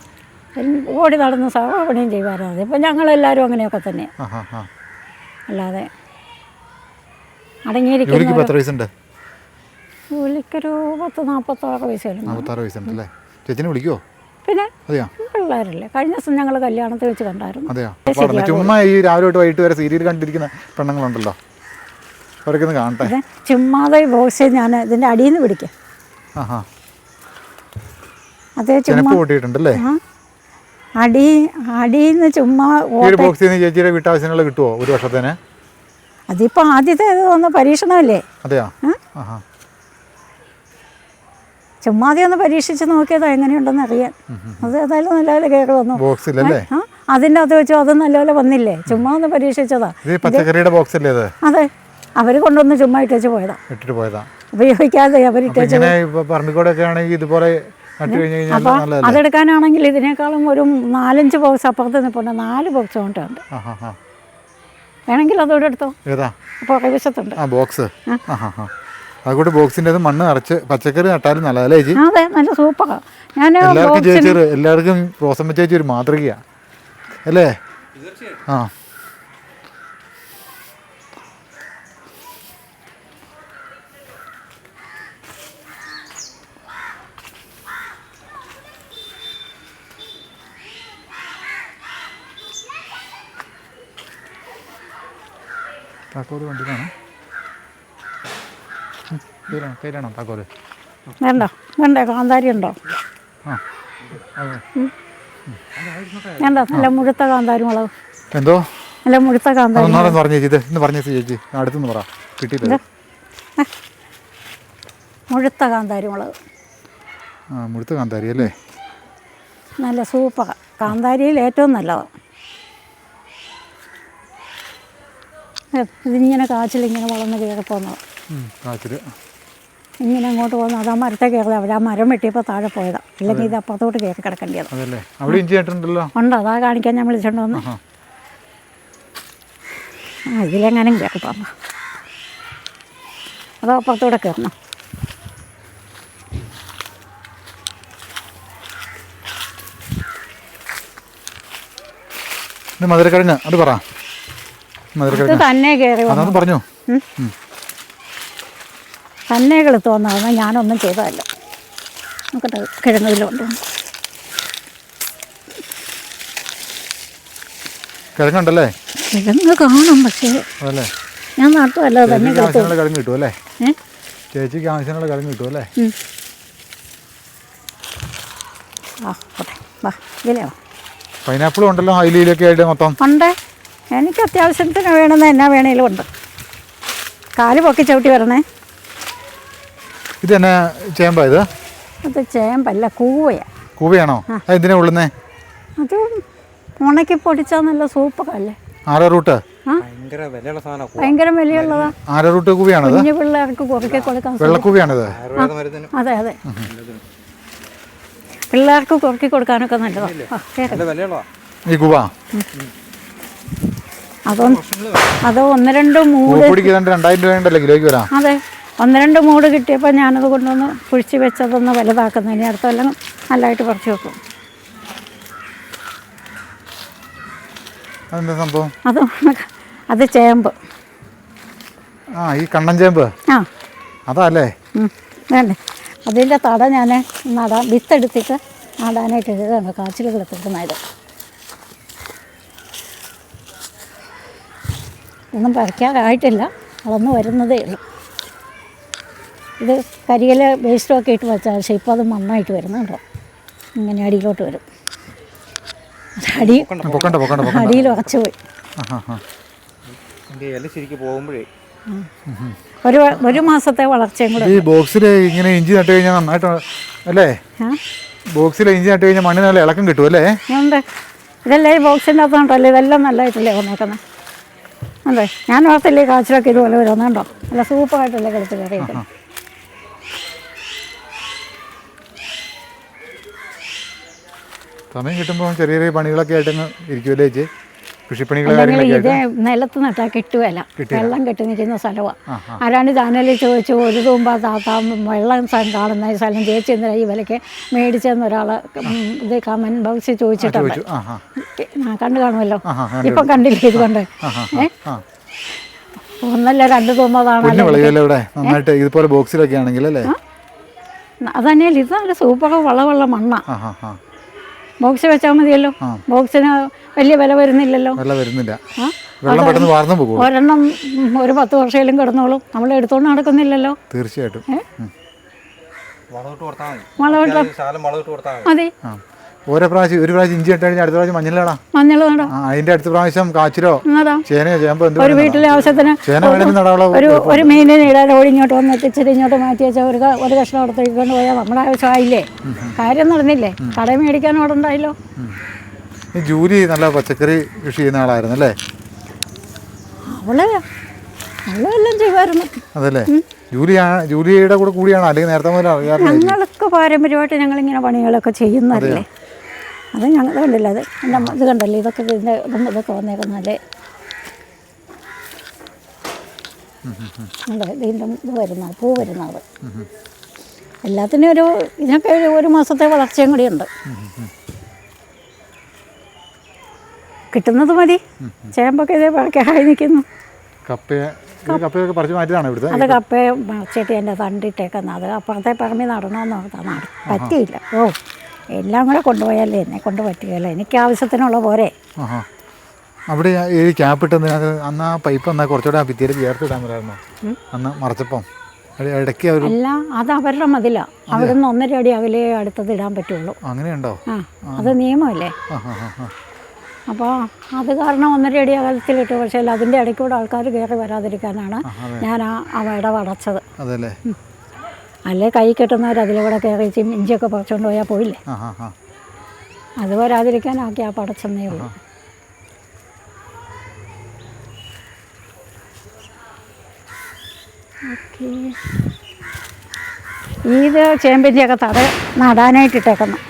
ഓടി നടന്ന് സഹപണിയും ചെയ്യുമായിരുന്നു. ഇപ്പം ഞങ്ങളെല്ലാവരും അങ്ങനെയൊക്കെ തന്നെ, അല്ലാതെ അടങ്ങിയിരിക്കും. ജോലിക്കൊരു 10-46 വയസ്സുണ്ട്. 46 വയസ്സുണ്ടല്ലേ? ചേച്ചിനെ വിളിക്കുവോ? പിന്നെ അതെയോ? പിള്ളേരല്ലേ, കഴിഞ്ഞ ദിവസം ഞങ്ങൾ കല്യാണത്തിൽ വെച്ച് കണ്ടായിരുന്നു. അതെയോ? ചുമ്മാ ഈ രാവിലെ തൊട്ട് വൈകിട്ട് വരെ സീരിയൽ കണ്ടിരിക്കുന്ന പെണ്ണുങ്ങളുണ്ടല്ലോ, അവരൊക്കെ ഒന്ന് കാണട്ടെ. ചുമ്മാതെ ബോക്സ് ഞാൻ ഇതിൻ്റെ അടിയിൽ നിന്ന് പിടിക്കാം. അതേ ചുമ്മാ പൊട്ടിയിട്ടുണ്ടല്ലേ? അടിയിൽ നിന്ന് ചുമ്മാ ബോക്സിൽ നിന്ന് ചേച്ചിയുടെ വീട്ടാവശ്യങ്ങൾ കിട്ടുമോ ഒരു വർഷത്തേന്? അതിപ്പോൾ ആദ്യത്തെ ഒന്ന് പരീക്ഷണമല്ലേ. അതെയോ? ചുമ്മാതെ ഒന്ന് പരീക്ഷിച്ച് നോക്കിയതാ എങ്ങനെയുണ്ടെന്ന് അറിയാൻ. അത് ഏതായാലും നല്ലപോലെ കയറി വന്നു. അതിൻ്റെ അകത്ത് വെച്ചു അത് നല്ലപോലെ വന്നില്ലേ, ചുമ്മാ ഒന്ന് പരീക്ഷിച്ചതാ. പച്ചക്കറിയുടെ ബോക്സ് അല്ലേ അത്? അതെ, അവർ കൊണ്ടൊന്ന് ചുമ്മാ ഇട്ടേച്ച് പോയതാ, ഉപയോഗിക്കാതെ അവരിട്ടേച്ച്. അപ്പോൾ അതെടുക്കാനാണെങ്കിൽ ഇതിനേക്കാളും ഒരു 4-5 ബോക്സ് അപ്പുറത്ത് നിൽപ്പുണ്ട്. 4 ബോക്സ് കൊണ്ടുണ്ട്, വേണമെങ്കിൽ അതോടെ എടുത്തോ. അപ്പോൾ കൈവശത്തുണ്ട് ബോക്സ്. അതുകൊണ്ട് ബോക്സിൻ്റെ മണ്ണ് നിറച്ച് പച്ചക്കറി നട്ടാലും നല്ലതല്ലേ ചേച്ചി? അതെ, നല്ല സൂപ്പറാണ്. ഞാൻ എല്ലാവർക്കും റോസമ്മ ചേച്ചി ഒരു മാതൃകയാണ് അല്ലേ? ആ, താക്കോല് വണ്ടിയിലാണോ? കയ്യിലാണോ താക്കോല്? വേണ്ടേ കാന്താരി ഉണ്ടോ? വേണ്ട, നല്ല മുഴുത്ത കാന്താരി മുളക്. എന്തോ നല്ല മുഴുത്ത കാന്താരി പറഞ്ഞു ചേച്ചി, ഇന്ന് പറഞ്ഞു ചേച്ചി, അടുത്തുനിന്ന് പറ കിട്ടിയിട്ടില്ല. മുഴുത്ത കാന്താരി മുളക്. മുഴുത്ത കാന്താരി അല്ലേ? നല്ല സൂപ്പർ കാന്താരിയിൽ ഏറ്റവും നല്ലതാണ്. ഇതിങ്ങനെ കാച്ചിലിങ്ങനെ വളർന്ന് കയറി പോകുന്നത്. ഇങ്ങനെ അങ്ങോട്ട് പോകുന്നത് അത് ആ മരത്തെ കയറി. അവർ ആ മരം വെട്ടിയപ്പോൾ താഴെ പോയതാണ്, അല്ലെങ്കിൽ ഇത് അപ്പുറത്തോട്ട് കയറി കിടക്കേണ്ടത്. ഉണ്ടോ? അതാ കാണിക്കാൻ ഞാൻ വിളിച്ചോണ്ട് വന്നു. ഇതിലെങ്ങാനും കയറി പോകാം, അതോ അപ്പുറത്തോടെ കയറണം. മധുരക്കിഴങ്ങ് അത് പറ. തന്നെ കയറി പറഞ്ഞു തന്നെ കിളുത്ത് വന്നതെന്ന് ഞാനൊന്നും ചെയ്തതല്ല. നോക്കട്ടെ, കിഴങ്ങിലുണ്ട്. കിഴങ്ങുണ്ടല്ലേ? കിഴങ്ങ് കാണും, പക്ഷേ ഞാൻ നട്ടുമല്ലോ തന്നെ കിഴങ്ങ് കിട്ടും അല്ലേ? ചേച്ചിക്ക് ആവശ്യമുള്ള കിഴങ്ങ് കിട്ടും അല്ലേ? പൈനാപ്പിളും ഉണ്ടല്ലോ അതിലൊക്കെ ആയിട്ട് മൊത്തം ഉണ്ട്. എനിക്ക് അത്യാവശ്യത്തിന് വേണമെന്ന് എന്നാ വേണേലും ഉണ്ട്. കാല് പൊക്കി ചവിട്ടി വരണേ. ഇത് തന്നെ ചേമ്പാ? ഇത് അത് ചേമ്പല്ല, കൂവയാ. കൂവയാണോ? എന്തിനാ ഉള്ളുന്നേ? അത് ഉണക്കി പൊടിച്ചാൽ നല്ല സൂപ്പറല്ലേ. ആരോറൂട്ട് ഭയങ്കര വിലയുള്ളതാ. ആരോറൂട്ട് കൂവയാണോ? കുഞ്ഞു പിള്ളേർക്ക് കുറുക്കി കൊടുക്കാൻ. വെള്ളക്കൂവയാണിത്? അതെ അതെ, പിള്ളേർക്ക് കുറുക്കി കൊടുക്കാനൊക്കെ നല്ലതാണ് ഈ കൂവ. അത് 1-2 മൂട് 2000 രൂപയുണ്ടല്ലോ കിലോയ്ക്ക് വരാം. അതെ, 1-2 മൂട് കിട്ടിയപ്പോൾ ഞാനത് കൊണ്ടൊന്ന് കുഴിച്ച് വെച്ചതൊന്ന് വലുതാക്കുന്നു. ഇനി അടുത്തെല്ലാം നല്ലതായിട്ട് പറിച്ചു വെക്കും. അതെന്താ സംഭവം? അത് ചേമ്പ്. ഈ കണ്ണൻ ചേമ്പ്. അതല്ലേ? വേണ്ടേ, അതിൻ്റെ തട ഞാൻ നടാൻ വിത്തെടുത്തിട്ട് നടാനായിട്ട് എഴുതുകയാണ്. കാച്ചിലുകൾ കിട്ടുന്നത് ഒന്നും പറിക്കാറായിട്ടില്ല, വളർന്നു വരുന്നതേ ഉള്ളൂ. ഇത് കരിയില വേസ്റ്റൊക്കെ ഇട്ട് വെച്ചാൽ പക്ഷേ ഇപ്പോൾ അത് മണ്ണായിട്ട് വരുന്നുണ്ടോ, ഇങ്ങനെ അടിയിലോട്ട് വരും. അടിയിൽ ഉറച്ചു പോയി. ഒരു മാസത്തെ വളർച്ചയും കൂടെ. ഈ ബോക്സിൽ ഇങ്ങനെ ഇഞ്ചി നട്ട് കഴിഞ്ഞാൽ നന്നായിട്ട് അല്ലേ? ബോക്സിൽ ഇഞ്ചി നട്ട് കഴിഞ്ഞാൽ മണ്ണിന് നല്ല ഇളക്കം കിട്ടും അല്ലേ? ഉണ്ട്. ഇതെല്ലാം ഈ ബോക്സിൻ്റെ അകത്തുണ്ടല്ലോ, ഇതെല്ലാം നല്ലതായിട്ടല്ലേ വന്നേക്കുന്നത്. അതെ, ഞാൻ ഓർത്തില്ലേ കാച്ചിലൊക്കെ ഇതുപോലെ വരുന്നുണ്ടോ, നല്ല സൂപ്പറായിട്ടല്ലേ കിടച്ച് കറിയിക്കുന്നത്. സമയം കിട്ടുമ്പോൾ ചെറിയ ചെറിയ പണികളൊക്കെ ആയിട്ട് ഇരിക്കുമല്ലേ ചേച്ചി? കൃഷിപ്പണികളെ അല്ലെങ്കിൽ ഇത് നിലത്ത് നട്ടാൽ കിട്ടുകയല്ല, വെള്ളം കെട്ടി നിൽക്കുന്ന സ്ഥലമാണ്. ആരാണ്ട് ചാനലിൽ ചോദിച്ചു, ഒരു തൂമ്പ വെള്ളം കാണുന്ന സ്ഥലം ചേച്ചി എന്തിനാ ഈ വിലയ്ക്ക് മേടിച്ചെന്ന് ഒരാൾ ഇത് കമൻറ്റ് ബോക്സിൽ ചോദിച്ചിട്ടുണ്ട്. കണ്ടു കാണുമല്ലോ, ഇപ്പം കണ്ടില്ലേ ഇതുകൊണ്ട്? ഒന്നല്ല 2 തൂമ്പതാണല്ലോ. ഇതുപോലെ ബോക്സിലൊക്കെ ആണെങ്കിൽ അല്ലേ? അതന്നെയല്ല, ഇത് നല്ല സൂപ്പർ വളമുള്ള മണ്ണാണ്. ബോക്സ് വെച്ചാൽ മതിയല്ലോ, ബോക്സിന് വലിയ വില വരുന്നില്ലല്ലോ. ഒരെണ്ണം ഒരു 10 വർഷമെങ്കിലും കിടന്നോളും, നമ്മൾ എടുത്തോണ്ട് നടക്കുന്നില്ലല്ലോ. തീർച്ചയായിട്ടും മതി. ഒരു പ്രാവശ്യം ഇഞ്ചി ഇട്ട് കഴിഞ്ഞാൽ അടുത്ത പ്രാവശ്യം മഞ്ഞൾ നടാം. അതിന്റെ അടുത്ത പ്രാവശ്യം കാച്ചിലോ ചേനയോ ചേമ്പോ ഒരു വീട്ടിലെ ആവശ്യത്തിന് ഒരു മീനിനെ ഇടാൻ ഓടിങ്ങോട്ട് വന്നിട്ട് ഇച്ചിരി ഇങ്ങോട്ട് മാറ്റി വെച്ചാൽ ഒരു കഷ്ണം അടുത്തേക്കൊണ്ട് പോയാൽ നമ്മുടെ ആവശ്യമായില്ലേ, കാര്യം നടന്നില്ലേ, കടയിൽ മേടിക്കാൻ അവിടെ ഉണ്ടായല്ലോ. ജൂലി നല്ല പച്ചക്കറി കൃഷി ചെയ്യുന്ന ആളായിരുന്നു അല്ലേ? അവളെല്ലാം ചെയ്യുമായിരുന്നു. അതല്ലേ, ജൂലിയുടെ കൂടെ കൂടിയാണോ അല്ലെങ്കിൽ നേരത്തെ മുതൽ അറിയാറുണ്ടോ? ഞങ്ങൾക്ക് പാരമ്പര്യമായിട്ട് ഞങ്ങളിങ്ങനെ പണികളൊക്കെ ചെയ്യുന്നതല്ലേ. അത് ഞങ്ങൾ കണ്ടില്ല, അത് ഇത് കണ്ടല്ലേ, ഇതൊക്കെ ഇതൊക്കെ വന്നേക്കുന്നല്ലേ. ഇതിൻ്റെ ഇത് വരുന്നത്, പൂ വരുന്നത്, എല്ലാത്തിനും ഇതിനൊക്കെ ഒരു മാസത്തെ വളർച്ചയും കൂടിയുണ്ട്. കിട്ടുന്നത് മതി. ചേമ്പൊക്കെ ഇതേ പറക്കായി നിൽക്കുന്നു. കപ്പയൊക്കെ പറിച്ച് മാറ്റിയതാണ് ഇവിടുത്തെ. അത് കപ്പയെ മറിച്ചിട്ട് എൻ്റെ തണ്ടിട്ടേക്കുന്നത്, അത് അപ്പുറത്തെ പറമ്പി നടണമെന്ന് ഓർത്താൽ പറ്റിയില്ല. എല്ലാം കൂടെ കൊണ്ടുപോയാലേ എന്നെ കൊണ്ട് പറ്റുകയല്ല, എനിക്ക് ആവശ്യത്തിനുള്ള പോരെ. അവിടെ ഈ ക്യാപ്പ് ഇട്ടത് അന്ന് ആ പൈപ്പ് എന്നാൽ കുറച്ചുകൂടെ ആ ഭിത്തിയിൽ ചേർത്ത് ഇടാൻ പറ്റായിരുന്നോ അന്ന് മറച്ചപ്പം? ഇടയ്ക്ക് അല്ല, അത് അവരുടെ മതില, അവിടെ നിന്ന് 1.5 അടി അകലെ അടുത്തത് ഇടാൻ പറ്റുള്ളൂ. അങ്ങനെയുണ്ടോ? അത് നിയമമല്ലേ. അപ്പോൾ അത് കാരണം 1.5 അടി അകലത്തിലിട്ടു. പക്ഷേ അതിൻ്റെ ഇടയ്ക്കൂടെ ആൾക്കാർ കയറി വരാതിരിക്കാനാണ് ഞാൻ ആ ഇടം അടച്ചത്. അതല്ലേ, അല്ലേ കൈ കെട്ടുന്നവർ അതിലൂടെ കയറി ഇഞ്ചിയൊക്കെ പറിച്ചുകൊണ്ട് പോയാൽ പോയില്ലേ. അത് വരാതിരിക്കാനാക്കി ആ പടച്ചെന്നേ ഉള്ളൂ. ഓക്കെ, ഇത് ചേമ്പിൻ്റെയൊക്കെ തട നടാനായിട്ടിട്ടേക്കുന്നു.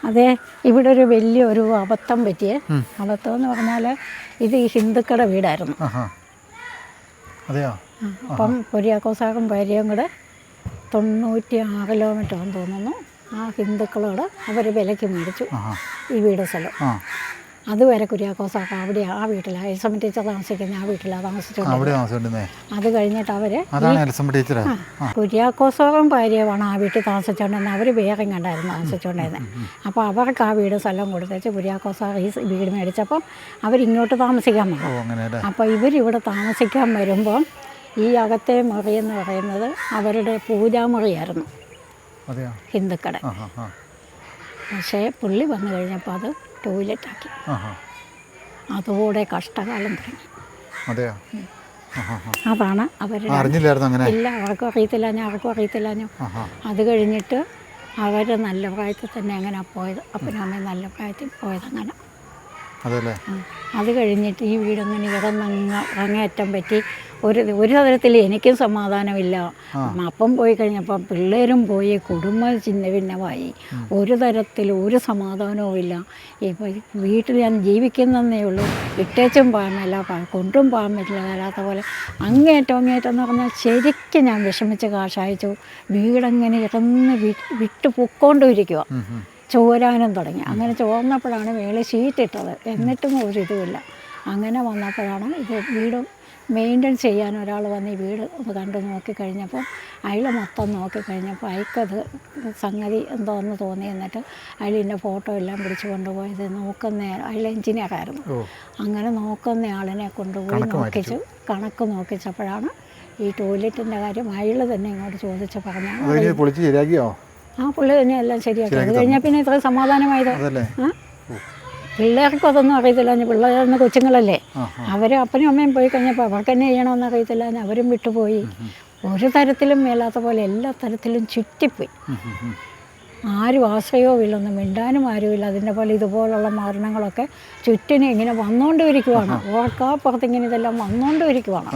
അതെ, ഇവിടെ ഒരു വലിയൊരു അബദ്ധം പറ്റിയേ. അബദ്ധം എന്ന് പറഞ്ഞാൽ ഇത് ഈ ഹിന്ദുക്കളുടെ വീടായിരുന്നു. അപ്പം കുര്യാക്കോസാകും ഭാര്യയും കൂടെ 96 കിലോമീറ്റർ ആണെന്ന് തോന്നുന്നു. ആ ഹിന്ദുക്കളോട് അവർ വിലയ്ക്ക് മേടിച്ചു ഈ വീട് സ്ഥലം. അതുവരെ കുര്യാക്കോസാക്ക അവിടെ ആ വീട്ടിലാണ് എൽസമ്മ ടീച്ചർ താമസിക്കുന്നത്, ആ വീട്ടിലാണ് താമസിച്ചോണ്ടിരുന്നത്. അത് കഴിഞ്ഞിട്ട് അവർ കുര്യാക്കോസാകും ഭാര്യയുമാണ് ആ വീട്ടിൽ താമസിച്ചുകൊണ്ടിരുന്നത്. അവർ വേറെ കണ്ടായിരുന്നു താമസിച്ചുകൊണ്ടിരുന്നത്. അപ്പോൾ അവർക്ക് ആ വീട് സ്ഥലം കൊടുത്തേച്ച് കുര്യാക്കോസാക ഈ വീട് മേടിച്ചപ്പം അവരിങ്ങോട്ട് താമസിക്കാൻ വന്നു. അപ്പോൾ ഇവരിവിടെ താമസിക്കാൻ വരുമ്പോൾ ഈ അകത്തെ മുറി എന്ന് പറയുന്നത് അവരുടെ പൂജാമുറിയായിരുന്നു ഹിന്ദുക്കളുടെ. പക്ഷേ പുള്ളി വന്നു കഴിഞ്ഞപ്പോൾ അത് ടോയ്ലറ്റാക്കി. അതുകൂടെ കഷ്ടകാലം തുടങ്ങി. അതാണ് അവർ ഇല്ല, ആർക്കും അറിയത്തില്ല, ആർക്കും അറിയത്തില്ല. അത് കഴിഞ്ഞിട്ട് അവർ നല്ല പ്രായത്തിൽ തന്നെ അങ്ങനെ പോയത്, അപ്പനും അമ്മയും നല്ല പ്രായത്തിൽ പോയത് അങ്ങനെ. അത് കഴിഞ്ഞിട്ട് ഈ വീടങ്ങനെ ഇറങ്ങേറ്റം പറ്റി. ഒരു തരത്തിൽ എനിക്കും സമാധാനമില്ല. അപ്പം പോയി കഴിഞ്ഞപ്പോൾ പിള്ളേരും പോയി, കുടുംബം ചിന്ന ഭിന്നമായി. ഒരു തരത്തിൽ ഒരു സമാധാനവും ഇല്ല. ഇപ്പോൾ വീട്ടിൽ ഞാൻ ജീവിക്കുന്നതേ ഉള്ളൂ, ഇട്ടേച്ചും പാമില്ല, കൊണ്ടും പാമില്ല, അല്ലാത്ത പോലെ അങ്ങേറ്റം എന്ന് പറഞ്ഞാൽ ശരിക്കും ഞാൻ വിഷമിച്ച് കാശായിച്ചു. വീടങ്ങനെ ഇറന്ന് വിട്ട് പൊക്കോണ്ടിരിക്കുക, ചോരാനും തുടങ്ങി. അങ്ങനെ ചോർന്നപ്പോഴാണ് മേളിൽ ഷീറ്റിട്ടത്, എന്നിട്ടും ഒരിതുമില്ല. അങ്ങനെ വന്നപ്പോഴാണ് ഇത് വീട് മെയിൻറ്റെയിൻ ചെയ്യാൻ ഒരാൾ വന്ന് ഈ വീട് ഒന്ന് കണ്ടു നോക്കിക്കഴിഞ്ഞപ്പോൾ അയാൾ മൊത്തം നോക്കിക്കഴിഞ്ഞപ്പോൾ അയാൾക്കത് സംഗതി എന്തോന്ന് തോന്നി. എന്നിട്ട് അയാൾ ഇതിൻ്റെ ഫോട്ടോ എല്ലാം പിടിച്ച് കൊണ്ടുപോയത് നോക്കുന്ന അയാൾ എഞ്ചിനീയറായിരുന്നു. അങ്ങനെ നോക്കുന്ന ആളിനെ കൊണ്ടുപോയി കണക്ക് നോക്കിച്ചപ്പോഴാണ് ഈ ടോയ്ലറ്റിൻ്റെ കാര്യം അയാൾ തന്നെ ഇങ്ങോട്ട് ചോദിച്ച് പറഞ്ഞാൽ ആ പുള്ളി തന്നെ എല്ലാം ശരിയാക്കി. അത് കഴിഞ്ഞാൽ പിന്നെ ഇത്ര സമാധാനമായത്. പിള്ളേർക്കും അതൊന്നും അറിയത്തില്ല. പിള്ളേർന്ന് കൊച്ചുങ്ങളല്ലേ, അവർ അപ്പനും അമ്മയും പോയി കഴിഞ്ഞപ്പോൾ അവർക്ക് തന്നെ ചെയ്യണമെന്ന് അറിയത്തില്ല. അവരും വിട്ടുപോയി. ഒരു തരത്തിലും മേലാത്ത പോലെ എല്ലാ തരത്തിലും ചുറ്റിപ്പോയി. ആരും ആശ്രയവും ഒന്നും മിണ്ടാനും ആരുമില്ല. അതിൻ്റെ പോലെ ഇതുപോലുള്ള മരണങ്ങളൊക്കെ ചുറ്റിനും ഇങ്ങനെ വന്നുകൊണ്ടിരിക്കുവാണ്. ഓർക്കാപ്പുറത്ത് ഇങ്ങനെ ഇതെല്ലാം വന്നുകൊണ്ടിരിക്കുവാണ്.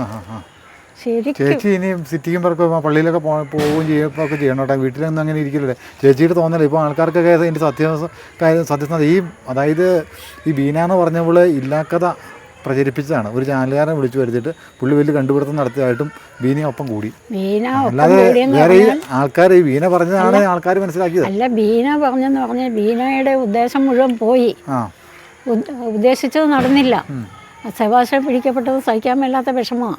ശരിക്കും ചേച്ചി ഇനി സിറ്റിക്കും പറക്കും പള്ളിയിലൊക്കെ പോവുകയും ചെയ്യുമ്പോൾ ചെയ്യണം കേട്ടോ. വീട്ടിലൊന്നും അങ്ങനെ ഇരിക്കില്ലല്ലേ ചേച്ചിയുടെ തോന്നല. ഇപ്പോൾ ആൾക്കാർക്കൊക്കെ എൻ്റെ സത്യസന്ധത അതായത് ഈ ബീന എന്ന് പറഞ്ഞപ്പോൾ ഇല്ലാക്കഥ പ്രചരിപ്പിച്ചതാണ്. ഒരു ചാനലുകാരനെ വിളിച്ചു വരുത്തിയിട്ട് പുള്ളി വലിയ കണ്ടുപിടുത്തം നടത്തിയതായിട്ടും ബീന ഒപ്പം കൂടി. അല്ലാതെ വേറെ ആൾക്കാർ ഈ ബീന പറഞ്ഞതാണ് ആൾക്കാർ മനസ്സിലാക്കിയത്. അല്ല, ബീന പറഞ്ഞെന്ന് പറഞ്ഞാൽ ബീനയുടെ ഉദ്ദേശം മുഴുവൻ പോയി. ഉദ്ദേശിച്ചത് നടന്നില്ല. സെബാസ്റ്റ്യൻ പിടിക്കപ്പെട്ടത് സഹിക്കാൻ മേലാത്ത വിഷമമാണ്.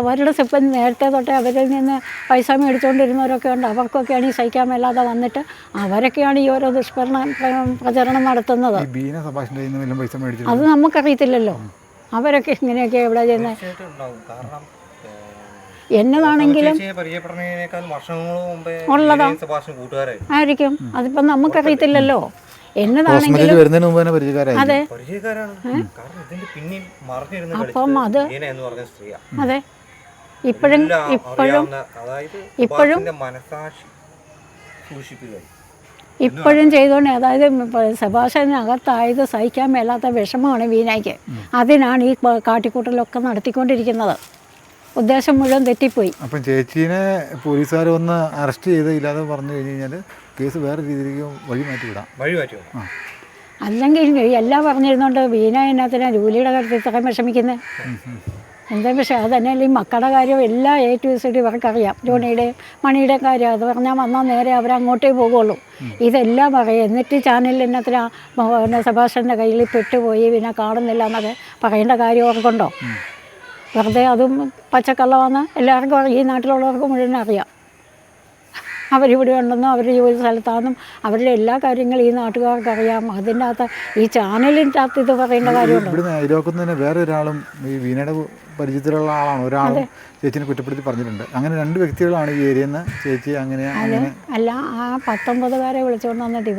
അവരുടെ സിപ്പൻ നേരത്തെ തൊട്ടേ അവരിൽ നിന്ന് പൈസ മേടിച്ചുകൊണ്ടിരുന്നവരൊക്കെ ഉണ്ട്. അവർക്കൊക്കെയാണ് ഈ സഹിക്കാൻ മേലാതെ വന്നിട്ട് അവരൊക്കെയാണ് ഈ ഓരോ പ്രചരണം നടത്തുന്നത്. അത് നമുക്കറിയത്തില്ലല്ലോ. അവരൊക്കെ ഇങ്ങനെയൊക്കെ എവിടെ ചെയ്യുന്നത് എന്നതാണെങ്കിലും ഉള്ളതാ ആയിരിക്കും. അതിപ്പം നമുക്കറിയത്തില്ലല്ലോ. എന്നതാണെങ്കിലും അതെ. അപ്പം അത് അതെ ഇപ്പോഴും ചെയ്തുകൊണ്ട്, അതായത് സെബാസ്റ്റ്യനകത്തായത് സഹിക്കാൻ മേലാത്ത വിഷമമാണ് ബീനയ്ക്ക്. അതിനാണ് ഈ കാട്ടിക്കൂട്ടലൊക്കെ നടത്തിക്കൊണ്ടിരിക്കുന്നത്. ഉദ്ദേശം മുഴുവൻ തെറ്റിപ്പോയി. അപ്പം ചേച്ചീനെ പോലീസുകാർ വന്ന് അറസ്റ്റ് ചെയ്തില്ലാതെ പറഞ്ഞു കഴിഞ്ഞ് കഴിഞ്ഞാൽ കേസ് വേറെ രീതിയിലേക്ക് വഴി മാറ്റി വിടാം. അല്ലെങ്കിൽ എല്ലാം പറഞ്ഞിരുന്നോണ്ട് ബീന എന്നതിനാ ജോലിയുടെ കാര്യത്തിൽ ഇത്രയും വിഷമിക്കുന്നത്. എന്താ വിഷയം അത് തന്നെയല്ല. ഈ മക്കളുടെ കാര്യം എല്ലാം A to Z ഇവർക്കറിയാം. ജോണിയുടെയും മണിയുടെയും കാര്യം അത് പറഞ്ഞാൽ വന്നാൽ നേരെ അവരങ്ങോട്ടേ പോകുള്ളൂ. ഇതെല്ലാം പറയും. എന്നിട്ട് ചാനലിൽ എന്നത്തിനാ സെബാസ്റ്റ്യൻ്റെ കയ്യിൽ പെട്ടുപോയി പിന്നെ കാണുന്നില്ല എന്നൊക്കെ പറയേണ്ട കാര്യം ഓർക്കുണ്ടോ? വെറുതെ അതും പച്ചക്കള്ളമാണെന്ന് എല്ലാവർക്കും ഈ നാട്ടിലുള്ളവർക്ക് മുഴുവൻ അറിയാം. അവരിവിടെ ഉണ്ടെന്നും അവർ ജോലി സ്ഥലത്താണെന്നും അവരുടെ എല്ലാ കാര്യങ്ങളും ഈ നാട്ടുകാർക്ക് അറിയാം. അതിൻ്റെ അകത്ത് ഈ ചാനലിൻ്റെ അകത്ത് ഇത് പറയേണ്ട കാര്യമുണ്ടോ? ഇവിടുന്ന് അയലോക്കത്തിന് വേറെ ഒരാളും ഈ വീണയുടെ പരിചയത്തിലുള്ള ആളാണ്. ഒരാളും ചേച്ചിനെ കുറ്റപ്പെടുത്തി പറഞ്ഞിട്ടുണ്ട്. അങ്ങനെ 2 വ്യക്തികളാണ് ഈ ഏരിയയിൽ നിന്ന് ചേച്ചി അങ്ങനെ അല്ല. ആ 19 വിളിച്ചുകൊണ്ട് വന്നിട്ട്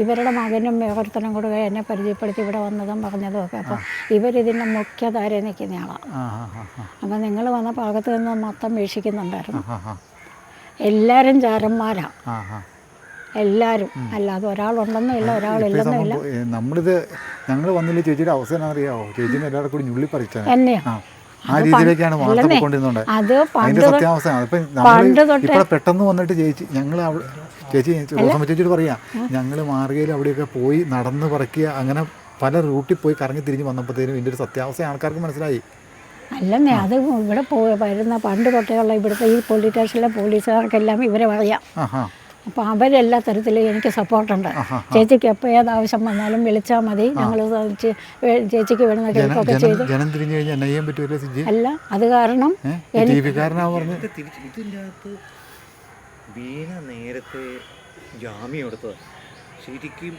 ഇവരുടെ മകനും വേറൊരുത്തനും കൂടെ എന്നെ പരിചയപ്പെടുത്തി ഇവിടെ വന്നതും പറഞ്ഞതും ഒക്കെ. അപ്പോൾ ഇവരിതിൻ്റെ മുഖ്യധാര നിൽക്കുന്നയാളാണ്. അപ്പം നിങ്ങൾ വന്ന ഭാഗത്ത് നിന്ന് മൊത്തം വീക്ഷിക്കുന്നുണ്ടായിരുന്നു. എല്ലാവരും ചാരന്മാരാണ്, എല്ലാവരും. അല്ലാതെ ഒരാളുണ്ടെന്നും ഇല്ല ഒരാളില്ലെന്നും ഇല്ല. ഞങ്ങൾ വന്നില്ല. ചേച്ചിയുടെ അവസാനം അറിയാവോ? ചേച്ചിനെ എല്ലാവരും കൂടി ഞുള്ളി പറിച്ചാൽ എന്നെയാ ആ രീതിയിലേക്കാണ് വാർത്ത പോയിക്കൊണ്ടിരുന്നത്. അതിന്റെ സത്യാവസ്ഥയാണ്. ഇപ്പം പെട്ടെന്ന് വന്നിട്ട് ചേച്ചി റോസമ്മ ചേച്ചിയോട് പറയാ ഞങ്ങൾ മാർഗയിൽ അവിടെയൊക്കെ പോയി നടന്ന് പറിക്കുക, അങ്ങനെ പല റൂട്ടിൽ പോയി കറങ്ങി തിരിഞ്ഞ് വന്നപ്പോഴത്തേനും ഇതിൻ്റെ ഒരു സത്യാവസ്ഥ ആൾക്കാർക്ക് മനസ്സിലായി. അല്ലെന്നേ, അത് ഇവിടെ വരുന്ന പണ്ട് തൊട്ടേയുള്ള ഇവിടുത്തെ ഈ പോലീസ് സ്റ്റേഷനിലെ പോലീസുകാർക്കെല്ലാം ഇവരെ പറയാം. അപ്പോൾ അവരെല്ലാ തരത്തിലും എനിക്ക് സപ്പോർട്ടുണ്ട്. ചേച്ചിക്ക് എപ്പോൾ ഏതാവശ്യം വന്നാലും വിളിച്ചാൽ മതി. ഞങ്ങൾ ചേച്ചിക്ക് വേണമെന്ന ഹെൽപ്പൊക്കെ ചെയ്ത് അല്ല. അത് കാരണം ബീന നേരത്തെ ജാമ്യം എടുത്തത് ശരിക്കും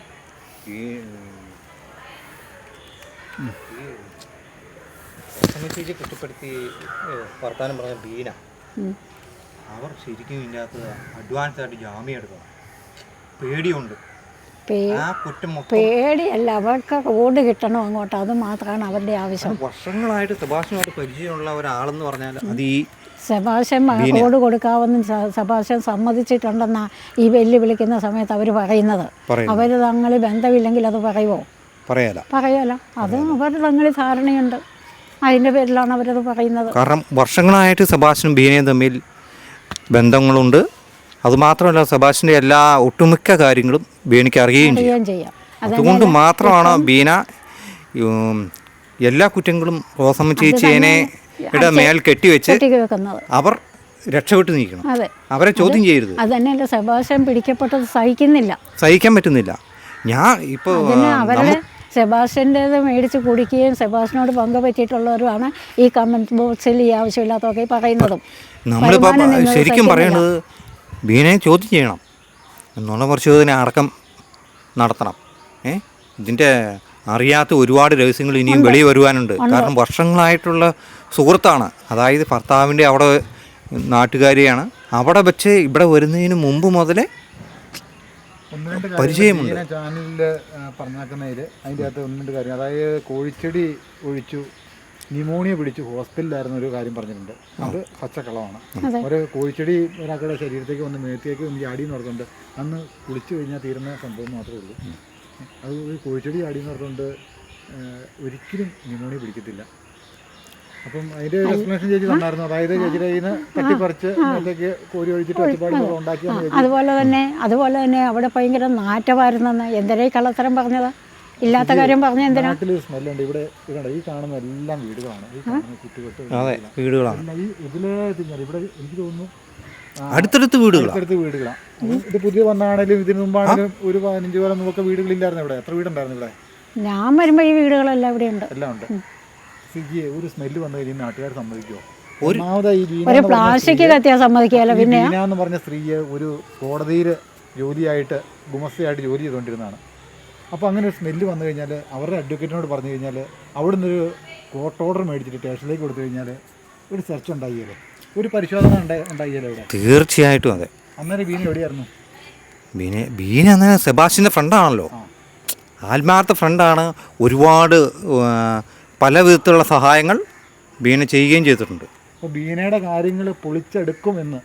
ചേച്ചി കുറ്റപ്പെടുത്തി വർത്താനം പറഞ്ഞ ബീന അവർ ശരിക്കും ഇതിനകത്ത് അഡ്വാൻസ് ആയിട്ട് ജാമ്യം എടുക്കണം. പേടിയുണ്ട്. പേടിയല്ല, അവർക്ക് റോഡ് കിട്ടണം അങ്ങോട്ട്. അത് മാത്രമാണ് അവരുടെ ആവശ്യം. വർഷങ്ങളായിട്ട് സെബാസ്റ്റ്യനുമായിട്ട് പരിചയമുള്ള ഒരാളെന്ന് പറഞ്ഞാൽ അത് ഈ സെബാസ്റ്റ്യൻ റോഡ് കൊടുക്കാമെന്ന് സെബാസ്റ്റ്യൻ സമ്മതിച്ചിട്ടുണ്ടെന്നാ ഈ വെല്ലുവിളിക്കുന്ന സമയത്ത് അവർ പറയുന്നത്. അവർ തങ്ങളിൽ ബന്ധമില്ലെങ്കിൽ അത് പറയുമോ? പറയാലോ. അത് അവർ തങ്ങളിൽ ധാരണയുണ്ട്. അതിൻ്റെ പേരിലാണ് അവരത് പറയുന്നത്. കാരണം വർഷങ്ങളായിട്ട് സെബാസ്റ്റ്യനും ബീനയും തമ്മിൽ ബന്ധങ്ങളുണ്ട്. അതുമാത്രമല്ല സെബാസ്റ്റ്യൻ്റെ എല്ലാ ഒട്ടുമിക്ക കാര്യങ്ങളും ബീനയ്ക്ക് അറിയുകയും ചെയ്യാം. അതുകൊണ്ട് മാത്രമാണ് ബീന എല്ലാ കുറ്റങ്ങളും റോസമ്മ ചേച്ചിയെ മേൽ കെട്ടിവെച്ച് അവർ രക്ഷപ്പെട്ട് നിൽക്കണം. അവരെ ചോദ്യം ചെയ്യരുത്. അത് തന്നെയല്ല, സെബാസ്റ്റ്യൻ പിടിക്കപ്പെട്ടത് സഹിക്കാൻ പറ്റുന്നില്ല. ഞാൻ ഇപ്പോൾ അവരുടെ സെബാസ്റ്റ്യൻ്റേത് മേടിച്ച് കുടിക്കുകയും സെബാസ്റ്റ്യനോട് പങ്കുപറ്റിയിട്ടുള്ളവരുമാണ് ഈ കമൻറ്റ് ബോക്സിൽ ഈ ആവശ്യമില്ലാത്തതൊക്കെ പറയുന്നതും. നമ്മളിപ്പോൾ ശരിക്കും പറയേണ്ടത് ബീനയെ ചോദ്യം ചെയ്യണം. എന്നുള്ള പരിശോധന അടക്കം നടത്തണം. ഇതിൻ്റെ അറിയാത്ത ഒരുപാട് രഹസ്യങ്ങൾ ഇനിയും വെളിയിൽ വരുവാനുണ്ട്. കാരണം വർഷങ്ങളായിട്ടുള്ള സുഹൃത്താണ്. അതായത് ഭർത്താവിൻ്റെ അവിടെ നാട്ടുകാരിയാണ്. അവിടെ വെച്ച് ഇവിടെ വരുന്നതിന് മുമ്പ് മുതലേ ഒന്ന് രണ്ട് പരിചയമുണ്ട്. ചാനലിൽ പറഞ്ഞാക്കുന്നതിൽ അതിൻ്റെ അകത്ത് ഒന്ന് രണ്ട് കാര്യം, അതായത് കോഴിച്ചെടി ഒഴിച്ചു ന്യൂമോണിയ പിടിച്ച് ഹോസ്പിറ്റലിലായിരുന്ന ഒരു കാര്യം പറഞ്ഞിട്ടുണ്ട്. അത് പച്ചക്കളമാണ്. ഒരു കോഴിച്ചെടി ഒരാളുടെ ശരീരത്തേക്ക് വന്ന് മേത്തേക്ക് വന്ന് ചാടിയെന്ന് ഓർത്തുകൊണ്ട് അന്ന് കുളിച്ചു കഴിഞ്ഞാൽ തീരുന്ന സംഭവം മാത്രമേ ഉള്ളൂ. അത് ഒരു കോഴിച്ചെടി ചാടിയെന്ന് ഓർത്തുകൊണ്ട് ഒരിക്കലും ന്യൂമോണിയ പിടിക്കത്തില്ല. അപ്പം അതിൻ്റെ ഒരു എക്സ്പ്ലനേഷൻ ചേച്ചി തന്നായിരുന്നു. അതായത് ചേച്ചിയുടെ കയ്യിൽ നിന്ന് തട്ടിപ്പറിച്ച് മേത്തേക്ക് കോരി ഒഴിച്ചിട്ട് ഒച്ചപ്പാടുകൾ ഉണ്ടാക്കിയാണ്. അതുപോലെ തന്നെ അവിടെ ഭയങ്കര നാറ്റമായിരുന്നെന്ന് എന്തിനാ ഈ കള്ളത്തരം പറഞ്ഞത്? ഇല്ലാത്ത കാര്യം പറഞ്ഞ എന്തിനാ? നാട്ടിൽ സ്മെല്ലുണ്ട്. ഇവിടെ ഈ കാണുന്ന എല്ലാം വീടുകളാണ്. ഈ കാണുന്ന ചുറ്റുവട്ടം വീടുകളാണ്. ഈ ഇതിലെ ഇവിടെ എനിക്ക് തോന്നുന്നു അടുത്തടുത്ത് വീടുകളാണ്. ഇത് പുതിയ വന്നാണെങ്കിലും ഇതിനു മുമ്പാണെങ്കിലും ഒരു 15 കൊല്ലം മുമ്പൊക്കെ വീടുകളില്ലായിരുന്നു. ഇവിടെ എത്ര വീടുണ്ടായിരുന്നു? ഇവിടെ ഞാൻ വരുമ്പോൾ ഈ വീടുകളെല്ലാം ഇവിടെ ഉണ്ട്, എല്ലാം ഉണ്ട്. സ്വിഗ്ഗിയെ ഒരു സ്മെല്ല് വന്നു കഴിഞ്ഞാൽ നാട്ടുകാർ സമ്മതിക്കുമോ? ഒരു പ്ലാസ്റ്റിക് കത്തിയാൽ സമ്മതിക്കാലോ. പിന്നെ ബീന എന്ന് പറഞ്ഞ സ്ത്രീയെ ഒരു കോടതിയിൽ ജോലിയായിട്ട് ഗുമസ്തയായിട്ട് ജോലി ചെയ്തുകൊണ്ടിരുന്നതാണ്. അപ്പോൾ അങ്ങനെ ഒരു സ്മെല്ല് വന്നു കഴിഞ്ഞാൽ അവരുടെ അഡ്വക്കേറ്റിനോട് പറഞ്ഞു കഴിഞ്ഞാൽ അവിടെ നിന്നൊരു കോർട്ട് ഓർഡർ മേടിച്ചിട്ട് സ്റ്റേഷനിലേക്ക് കൊടുത്തു കഴിഞ്ഞാൽ ഒരു സെർച്ച് ഉണ്ടാക്കിയല്ലോ, ഒരു പരിശോധന ഉണ്ടാക്കിയല്ലോ ഇവിടെ. തീർച്ചയായിട്ടും അതെ. അന്നേരം ബീന എവിടെയായിരുന്നു? ബീന അന്നേരം സെബാസ്റ്റ്യൻ്റെ ഫ്രണ്ടാണല്ലോ, ആത്മാർത്ഥ ഫ്രണ്ടാണ്. ഒരുപാട് പല വിധത്തിലുള്ള സഹായങ്ങൾ ബീന ചെയ്യുകയും ചെയ്തിട്ടുണ്ട്. അപ്പോൾ ബീനയുടെ കാര്യങ്ങൾ പൊളിച്ചെടുക്കുമെന്ന്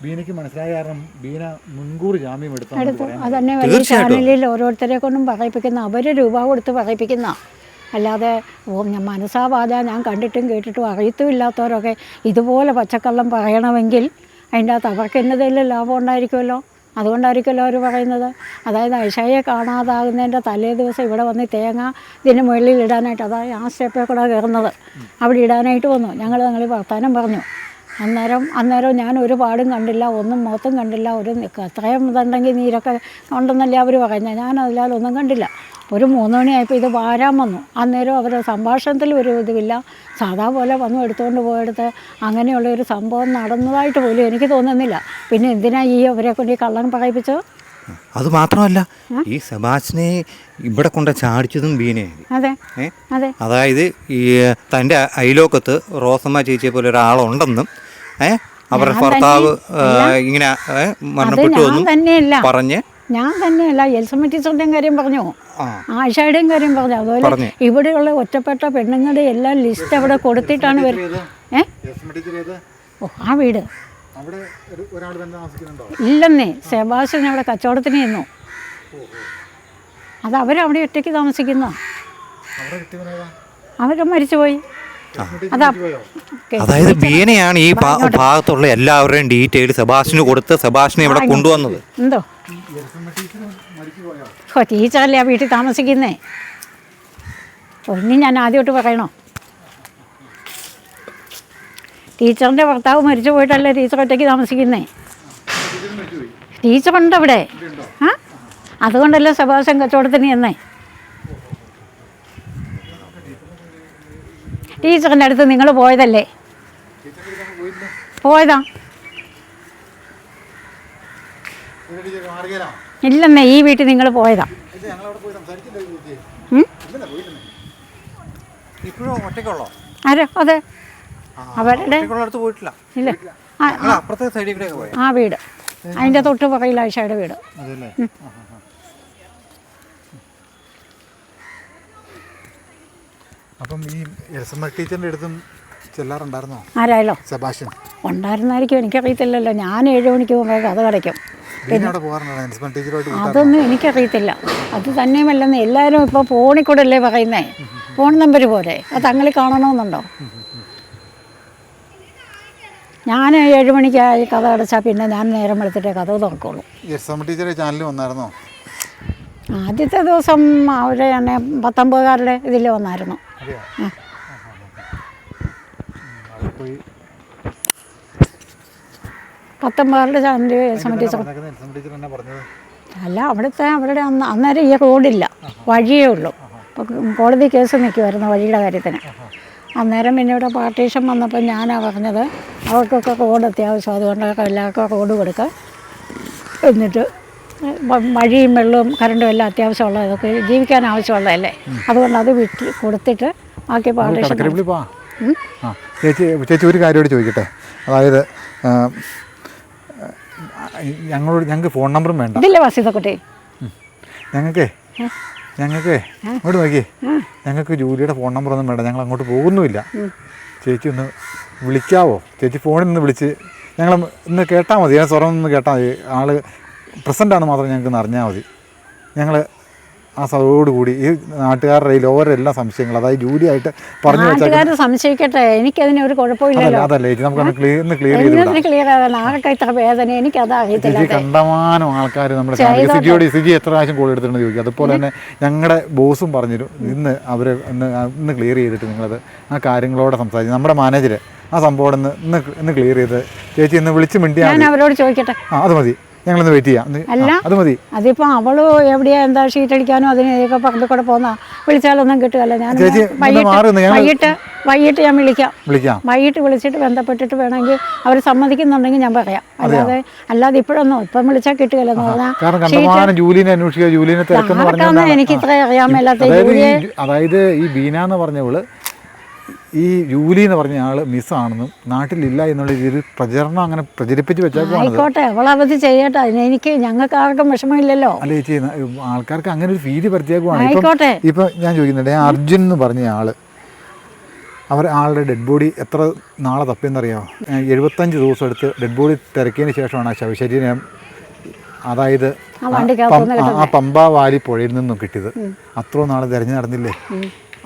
ബീനയ്ക്ക് മനസ്സിലായ കാരണം ബീന മുൻകൂർ ജാമ്യം എടുത്തു. അതന്നെ വലിയ ചാനലിൽ ഓരോരുത്തരെ കൊണ്ടും പറയിപ്പിക്കുന്ന, അവർ രൂപ കൊടുത്ത് പറയിപ്പിക്കുന്ന, അല്ലാതെ ഞാൻ മനസ്സാവാതെ ഞാൻ കണ്ടിട്ടും കേട്ടിട്ടും അറിയത്തുമില്ലാത്തവരൊക്കെ ഇതുപോലെ പച്ചക്കള്ളം പറയണമെങ്കിൽ അതിൻ്റെ അകത്ത് അവർക്ക് എന്നതെങ്കിലും ലാഭം ഉണ്ടായിരിക്കുമല്ലോ. അതുകൊണ്ടായിരിക്കുമല്ലോ അവർ പറയുന്നത്. അതായത് ഐഷയെ കാണാതാകുന്നതിൻ്റെ തലേ ദിവസം ഇവിടെ വന്ന് തേങ്ങ ഇതിന് മുകളിൽ ഇടാനായിട്ട്, അതായത് ആ സ്റ്റെപ്പിൽ കൂടെ കയറുന്നത് അവിടെ ഇടാനായിട്ട് വന്നു. ഞങ്ങൾ വർത്താനം പറഞ്ഞു. അന്നേരം ഞാൻ ഒരു പാടും കണ്ടില്ല, ഒന്നും മുഖത്തും കണ്ടില്ല. ഒരു അത്രയും ഇതുണ്ടെങ്കിൽ നീരൊക്കെ ഉണ്ടെന്നല്ലേ അവർ പറയുന്നത്. ഞാൻ അതിലൊന്നും കണ്ടില്ല. ഒരു 3 മണിയായപ്പോൾ ഇത് വാരാൻ വന്നു. അന്നേരം അവരുടെ സംഭാഷണത്തിൽ ഒരു ഇതുമില്ല, സാധാ പോലെ വന്നു എടുത്തുകൊണ്ട് പോയെടുത്ത് അങ്ങനെയുള്ളൊരു സംഭവം നടന്നതായിട്ട് പോലും എനിക്ക് തോന്നുന്നില്ല. പിന്നെ എന്തിനാ അവരെ കൊണ്ട് ഈ കള്ളൻ പറയിപ്പിച്ചത്? അത് മാത്രമല്ല, ഈ സെബാസ്റ്റിനെ ഇവിടെ കൊണ്ട് ചാടിച്ചതും ബീനയാണ്. അതെ അതെ. അതായത് ഈ തൻ്റെ അയലോക്കത്ത് റോസമ്മ ചേച്ചിയെ പോലെ ഒരാളുണ്ടെന്നും അവരുടെ ഭർത്താവ് ഇങ്ങനെ മരണപ്പെട്ടു എന്നും പറഞ്ഞ് ഞാൻ തന്നെയല്ല എൽസമ്മ ടീച്ചറിൻ്റെയും കാര്യം പറഞ്ഞു, ആയിഷയുടെയും കാര്യം പറഞ്ഞു. അതുപോലെ ഇവിടെയുള്ള ഒറ്റപ്പെട്ട പെണ്ണുങ്ങളുടെ എല്ലാം ലിസ്റ്റ് അവിടെ കൊടുത്തിട്ടാണ് വരുന്നത്. ആ വീട് ഇല്ലെന്നേ, സെബാസ്റ്റ്യൻ അവിടെ കച്ചവടത്തിന് ചെന്നു. അത് അവരവിടെ ഒറ്റയ്ക്ക് താമസിക്കുന്ന, അവരും മരിച്ചുപോയി. അതായത് ബീനയാണ് ഈ ഭാഗത്തുള്ള എല്ലാവരുടെയും ഡീറ്റെയിൽ സെബാസ്റ്റിന് കൊടുത്ത് സെബാസ്റ്റിനെ ഇവിടെ കൊണ്ടുവന്നത്. എന്തോ ടീച്ചറല്ലേ ആ വീട്ടിൽ താമസിക്കുന്നേ. ഇനി ഞാൻ ആദ്യമായിട്ട് പറയണോ? ടീച്ചറിൻ്റെ ഭർത്താവ് മരിച്ചു പോയിട്ടല്ലേ ടീച്ചർ ഒറ്റയ്ക്ക് താമസിക്കുന്നേ. ടീച്ചറുണ്ട് അവിടെ. അതുകൊണ്ടല്ലേ സെബാസ്റ്റ്യൻ കച്ചവടത്തിന് ചെന്നേ. ടീച്ചറിൻ്റെ അടുത്ത് നിങ്ങൾ പോയതല്ലേ? പോയതാ? ഇല്ലെന്നേ, ഈ വീട്ടിൽ നിങ്ങൾ പോയതാ. ആരോ? അതെ, അവരുടെ ഇല്ല. ആ വീട് അതിൻ്റെ തൊട്ട് പുറകിൽ ആയിഷയുടെ വീട്. അപ്പം ഈ എൽസമ്മ ടീച്ചറിൻ്റെ അടുത്തും ചെല്ലാറുണ്ടായിരുന്നോ? ആരായാലോ സെബാസ്റ്റ്യൻ ഉണ്ടായിരുന്നായിരിക്കും, എനിക്കറിയത്തില്ലല്ലോ. ഞാൻ 7 മണിക്ക് പോകുമ്പോൾ കഥ കടയ്ക്കും. അതൊന്നും എനിക്കറിയത്തില്ല. അത് തന്നെയുമല്ലെന്ന് എല്ലാവരും ഇപ്പോൾ ഫോണിൽ കൂടെ അല്ലേ പറയുന്നേ. ഫോൺ നമ്പർ പോരെ, അത് തങ്ങളിൽ കാണണമെന്നുണ്ടോ? ഞാൻ 7 മണിക്കായി കഥ അടച്ചാൽ പിന്നെ ഞാൻ നേരം വെളുത്തിട്ടേ കഥ തുറക്കുള്ളൂ. ടീച്ചറെ ചാനലിൽ വന്നായിരുന്നോ? ആദ്യത്തെ ദിവസം അവർ തന്നെ 19കാരുടെ ഇതിൽ വന്നായിരുന്നു. 19കാരുടെ ചാനൽ എൽസമ്മ ടീച്ചർ അല്ല, അവരുടെ അന്നേരം ഈ റോഡില്ല, വഴിയേ ഉള്ളൂ. കോടതി കേസ് നിൽക്കുമായിരുന്നു വഴിയുടെ കാര്യത്തിന്. അന്നേരം പിന്നെ ഇവിടെ പാർട്ടീഷൻ വന്നപ്പോൾ ഞാനാണ് പറഞ്ഞത് അവർക്കൊക്കെ റോഡ് അത്യാവശ്യം, അതുകൊണ്ടൊക്കെ എല്ലാവർക്കും റോഡ് കൊടുക്കുക, എന്നിട്ട് വഴിയും വെള്ളവും കറണ്ടും എല്ലാം അത്യാവശ്യമുള്ള, ഇതൊക്കെ ജീവിക്കാൻ ആവശ്യമുള്ളതല്ലേ, അതുകൊണ്ട് അത് വിട്ട് കൊടുത്തിട്ട് ബാക്കി പാർട്ടീഷൻ. ചേച്ചി ഒരു കാര്യമോട് ചോദിക്കട്ടെ, അതായത് ഞങ്ങൾക്ക് ഫോൺ നമ്പറും വേണ്ട. ഇതില്ലേ വസീതക്കുട്ടി? ഞങ്ങൾക്ക് ഇങ്ങോട്ട് നോക്കിയേ, ഞങ്ങൾക്ക് ജൂലിയുടെ ഫോൺ നമ്പർ ഒന്നും വേണ്ട, ഞങ്ങൾ അങ്ങോട്ട് പോകുന്നുമില്ല. ചേച്ചി ഒന്ന് വിളിക്കാവോ? ചേച്ചി ഫോണിൽ നിന്ന് വിളിച്ച് ഞങ്ങൾ ഒന്ന് കേട്ടാൽ മതി, ഞാൻ സ്വരം ഒന്ന് കേട്ടാൽ മതി. ആൾ പ്രസൻ്റാണെന്ന് മാത്രം ഞങ്ങൾക്ക് അറിഞ്ഞാൽ മതി. ഞങ്ങൾ ആ സൗകര്യോടുകൂടി ഈ നാട്ടുകാരുടെ ലോകരെല്ലാം സംശയങ്ങൾ, അതായത് ജൂലിയായിട്ട് പറഞ്ഞു നാട്ടുകാർ സംശയിക്കട്ടെ, എനിക്കതിന് ഒരു കുഴപ്പമില്ലല്ലോ. അതല്ല ചേച്ചി, നമുക്കൊന്ന് ക്ലിയർ ചെയ്ത് ക്ലിയർ ആകാൻ ആകെ ഇത്ര വേദന എനിക്കത് അറിയത്തില്ല. ചേച്ചി കണ്ടമാനം ആൾക്കാർ നമ്മുടെ സിജി എത്ര പ്രാവശ്യം കോൾ എടുത്തിട്ടുണ്ടെന്ന് ചോദിക്കും. അതുപോലെ തന്നെ ഞങ്ങളുടെ ബോസും പറഞ്ഞിരും ഇന്ന് അവർ ഇന്ന് ക്ലിയർ ചെയ്തിട്ട് നിങ്ങളത് ആ കാര്യങ്ങളോടെ സംസാരിച്ചു. നമ്മുടെ മാനേജർ ആ സംഭവം ഇന്ന് ക്ലിയർ ചെയ്ത് ചേച്ചി ഇന്ന് വിളിച്ച് മിണ്ടിയാൽ ഞാൻ അവരോട് ചോദിക്കട്ടെ. അത് മതി, ഞങ്ങളൊന്ന് വെയിറ്റ് ചെയ്യാം. അല്ല അത് മതി. അതിപ്പോൾ അവള് എവിടെയാ എന്താ ഷീറ്റ് അടിക്കാനോ അതിനൊക്കെ പറമ്പിൽ കൂടെ പോന്നാ വിളിച്ചാലൊന്നും കിട്ടുകയല്ല. ഞാൻ വൈകിട്ട് ഞാൻ വിളിക്കാം. വൈകിട്ട് വിളിച്ചിട്ട് ബന്ധപ്പെട്ടിട്ട് വേണമെങ്കിൽ അവർ സമ്മതിക്കുന്നുണ്ടെങ്കിൽ ഞാൻ പറയാം. അല്ലാതെ ഇപ്പോഴൊന്നും ഇപ്പം വിളിച്ചാൽ കിട്ടുകയല്ലെന്ന് പറഞ്ഞാൽ എനിക്ക് ഇത്ര അറിയാൻ മേലാത്ത. അതായത് ഈ ബീന എന്ന് പറഞ്ഞവള് ഈ ജൂലി എന്ന് പറഞ്ഞ ആൾ മിസ്സാണെന്നും നാട്ടിലില്ല എന്നുള്ള രീതിയിൽ പ്രചരണം അങ്ങനെ പ്രചരിപ്പിച്ച് വെച്ചേക്കും. ആയിക്കോട്ടെ, അവളവധി ചെയ്യട്ടെ, എനിക്ക് ഞങ്ങൾക്ക് ആർക്കും വിഷമമില്ലല്ലോ. അല്ല ചേച്ചി, ആൾക്കാർക്ക് അങ്ങനെ ഒരു ഫീല് പ്രത്യേകമാണ്. ഇപ്പം ഞാൻ ചോദിക്കുന്നുണ്ട്, അർജുൻ എന്ന് പറഞ്ഞ ആള് ആളുടെ ഡെഡ് ബോഡി എത്ര നാളെ തപ്പിയെന്നറിയാമോ? 75 ദിവസം എടുത്ത് ഡെഡ് ബോഡി തിരക്കിയതിന് ശേഷമാണ് ആ ശവശരീരം, അതായത് ആ പമ്പ വാലി പുഴയിൽ നിന്നും കിട്ടിയത്. അത്രയും നാളെ തിരഞ്ഞു നടന്നില്ലേ?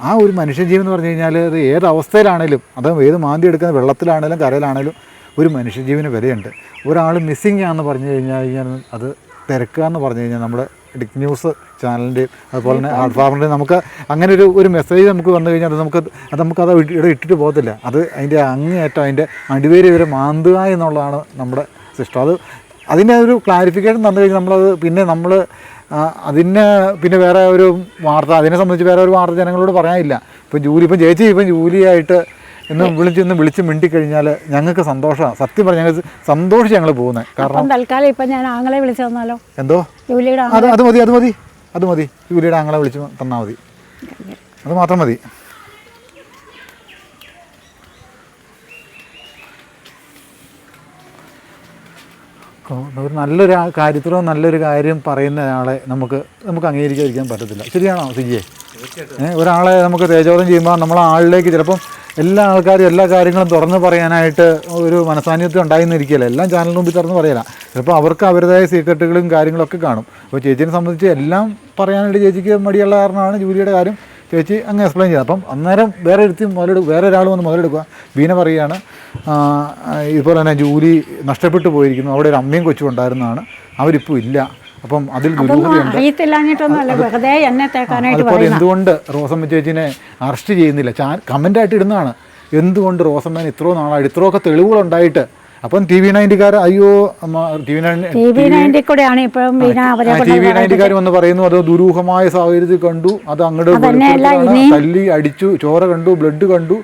ആ ഒരു മനുഷ്യജീവൻ എന്ന് പറഞ്ഞു കഴിഞ്ഞാൽ അത് ഏത് അവസ്ഥയിലാണേലും, അത് ഏത് മാന്തി എടുക്കുന്ന വെള്ളത്തിലാണേലും കരയിലാണേലും ഒരു മനുഷ്യജീവന് വിലയുണ്ട്. ഒരാൾ മിസ്സിങ് ആണെന്ന് പറഞ്ഞു കഴിഞ്ഞാൽ അത് തിരക്കുക എന്ന് പറഞ്ഞു കഴിഞ്ഞാൽ നമ്മുടെ ഡിക് ന്യൂസ് ചാനലിൻ്റെയും അതുപോലെ തന്നെ ഹാർട്ട് ഫാമിൻ്റെയും നമുക്ക് അങ്ങനെ ഒരു മെസ്സേജ് നമുക്ക് വന്നു കഴിഞ്ഞാൽ നമുക്കത് ഇവിടെ ഇട്ടിട്ട് പോകത്തില്ല. അത് അതിൻ്റെ അങ്ങേയറ്റം അതിൻ്റെ അടിവേര് വരെ മാന്തുക എന്നുള്ളതാണ് നമ്മുടെ സിസ്റ്റം. അതിൻ്റെ ഒരു ക്ലാരിഫിക്കേഷൻ തന്നു കഴിഞ്ഞാൽ പിന്നെ വേറെ ഒരു വാർത്ത അതിനെ സംബന്ധിച്ച് വേറെ ഒരു വാർത്ത ജനങ്ങളോട് പറയാനില്ല. ഇപ്പം ചേച്ചി ജൂലിയായിട്ട് ഇന്ന് വിളിച്ച് മിണ്ടിക്കഴിഞ്ഞാൽ ഞങ്ങൾക്ക് സന്തോഷമാണ്. സത്യം പറഞ്ഞാൽ ഞങ്ങൾക്ക് സന്തോഷിച്ച് ഞങ്ങൾ പോകുന്നത്. കാരണം തൽക്കാലം ഇപ്പം ഞാൻ ആങ്ങളെ വിളിച്ചു തന്നാലോ? എന്തോ അത് മതി ജൂലിയുടെ ആങ്ങളെ വിളിച്ച് തന്നാൽ മതി, അത് മാത്രം മതി. ഒരു നല്ലൊരു കാര്യത്തിലോ നല്ലൊരു കാര്യം പറയുന്ന ഒരാളെ നമുക്ക് അംഗീകരിക്കാതിരിക്കാൻ പറ്റത്തില്ല. ശരിയാണോ സിജിയെ? ഒരാളെ നമുക്ക് തേജോധം ചെയ്യുമ്പോൾ നമ്മൾ ആളിലേക്ക് ചിലപ്പം എല്ലാ ആൾക്കാരും എല്ലാ കാര്യങ്ങളും തുറന്ന് പറയാനായിട്ട് ഒരു മനസാന്നിധ്യം ഉണ്ടായിരുന്നിരിക്കുകയല്ല. എല്ലാം ചാനലിന് മുമ്പിൽ തുറന്ന് പറയില്ല. ചിലപ്പോൾ അവർക്ക് അവരുടേതായ സീക്രട്ടുകളും കാര്യങ്ങളൊക്കെ കാണും. അപ്പോൾ ചേച്ചീനെ സംബന്ധിച്ച് എല്ലാം പറയാനായിട്ട് ചേച്ചിക്ക് മടിയുള്ള കാരണമാണ് ജൂലിയുടെ കാര്യം ചേച്ചി അങ്ങ് എക്സ്പ്ലെയിൻ ചെയ്തത്. അപ്പം അന്നേരം വേറെ ഒരാൾ വന്ന് മുതലെടുക്കുക. ബീന പറയുകയാണ് ഇതുപോലെ തന്നെ ജൂലി നഷ്ടപ്പെട്ടു പോയിരിക്കുന്നു, അവിടെ ഒരു അമ്മയും കൊച്ചും ഉണ്ടായിരുന്നതാണ്, അവരിപ്പോൾ ഇല്ല. അപ്പം അതിൽ ദുരൂഹതയുണ്ട്. അതുപോലെ എന്തുകൊണ്ട് റോസമ്മ ചേച്ചിനെ അറസ്റ്റ് ചെയ്യുന്നില്ല? കമൻ്റായിട്ട് ഇടുന്നതാണ്, എന്തുകൊണ്ട് റോസമ്മേനെ ഇത്രയും നാളായിട്ട് ഇത്രയൊക്കെ തെളിവുകളുണ്ടായിട്ട്. അപ്പം TV90 അയ്യോ TV90 വന്ന് പറയുന്നു അത് ദുരൂഹമായ സാഹചര്യത്തിൽ കണ്ടു, അത് അങ്ങോട്ട് തല്ലി അടിച്ചു, ചോര കണ്ടു, ബ്ലഡ് കണ്ടു,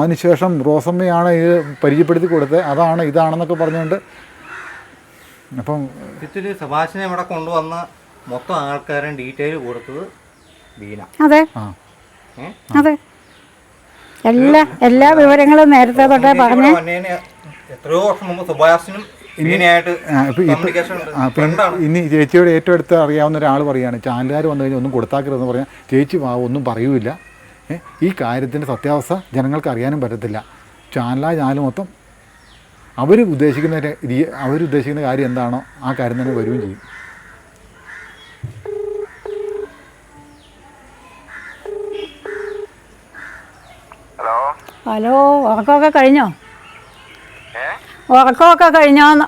അതിനുശേഷം റോസമ്മയാണ് ഇത് പരിചയപ്പെടുത്തി കൊടുത്തത്, അതാണ് ഇതാണെന്നൊക്കെ പറഞ്ഞുകൊണ്ട്. അപ്പം സഭാഷിനെ ഇവിടെ കൊണ്ടുവന്ന മൊത്തം ആൾക്കാരും ഡീറ്റെയിൽ കൊടുത്തത് ബീന. അതെ അതെ, എല്ലാ വിവരങ്ങളും നേരത്തെ തൊട്ടേ പറഞ്ഞു. എത്രയോ വർഷം മുമ്പ് സുഭാഷിനും ഇനി ചേച്ചിയോട് ഏറ്റവും അടുത്ത് അറിയാവുന്ന ഒരാൾ പറയുകയാണ്, ചാനലുകാർ വന്നു കഴിഞ്ഞാൽ ഒന്നും കൊടുത്താക്കരുതെന്ന് പറഞ്ഞാൽ ചേച്ചി ഒന്നും പറയൂല. ഈ കാര്യത്തിൻ്റെ സത്യാവസ്ഥ ജനങ്ങൾക്ക് അറിയാനും പറ്റത്തില്ല. ചാനൽ മൊത്തം അവരുദ്ദേശിക്കുന്ന കാര്യം എന്താണോ ആ കാര്യം തന്നെ വരികയും ചെയ്യും. ഹലോ, ഉറക്കമൊക്കെ കഴിഞ്ഞോ? ഉറക്കമൊക്കെ കഴിഞ്ഞോന്ന്?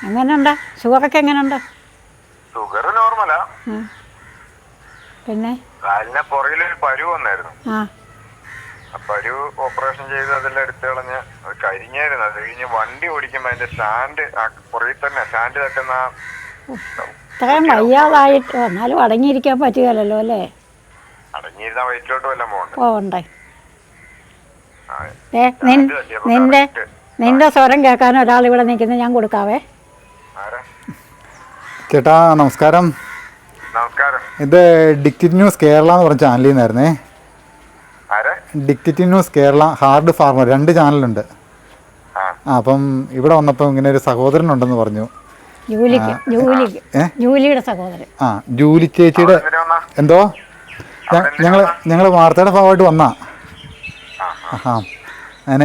എങ്ങനെയുണ്ട്? ഷുഗറൊക്കെ എങ്ങനെയുണ്ട്? ഷുഗർ നോർമലാ. പിന്നെ കാലിനെ പുറകിലൊരു പരു വന്നായിരുന്നു. പരു ഓപ്പറേഷൻ ചെയ്ത് അതെല്ലാം എടുത്തു കളഞ്ഞ് അത് കരിഞ്ഞായിരുന്നു. അത് കഴിഞ്ഞ് വണ്ടി ഓടിക്കുമ്പോ അതിന്റെ സ്റ്റാൻഡ് പുറകിൽ തന്നെ സ്റ്റാൻഡ് തട്ടുന്ന ഇത്രയും വയ്യാതായിട്ട് എന്നാലും അടങ്ങിയിരിക്കാൻ പറ്റുകയല്ലോ അല്ലേ? അടങ്ങിയിരുന്ന വയറ്റിലോട്ട് വല്ലതും പോകണ്ടേ? നിന്റെ സ്വരം കേൾക്കാൻ ഒരാൾ ഇവിടെ നിൽക്കുന്നത് ഞാൻ കൊടുക്കാവേ. ചേട്ടാ നമസ്കാരം. ഇത് ഡിക്റ്റിറ്റ് ന്യൂസ് കേരള എന്ന് പറഞ്ഞ ചാനലിൽ നിന്നായിരുന്നേ. ഡിക്റ്റിറ്റ് ന്യൂസ് കേരള, ഹാർഡ് ഫാർമർ 2 ചാനലുണ്ട്. അപ്പം ഇവിടെ വന്നപ്പോൾ ഇങ്ങനെ ഒരു സഹോദരനുണ്ടെന്ന് പറഞ്ഞു. ജൂലിയുടെ സഹോദരൻ. ആ ജൂലി ചേച്ചിയുടെ എന്തോ ഞങ്ങൾ വാർത്തയുടെ ഭാഗമായിട്ട് വന്നാ. ആ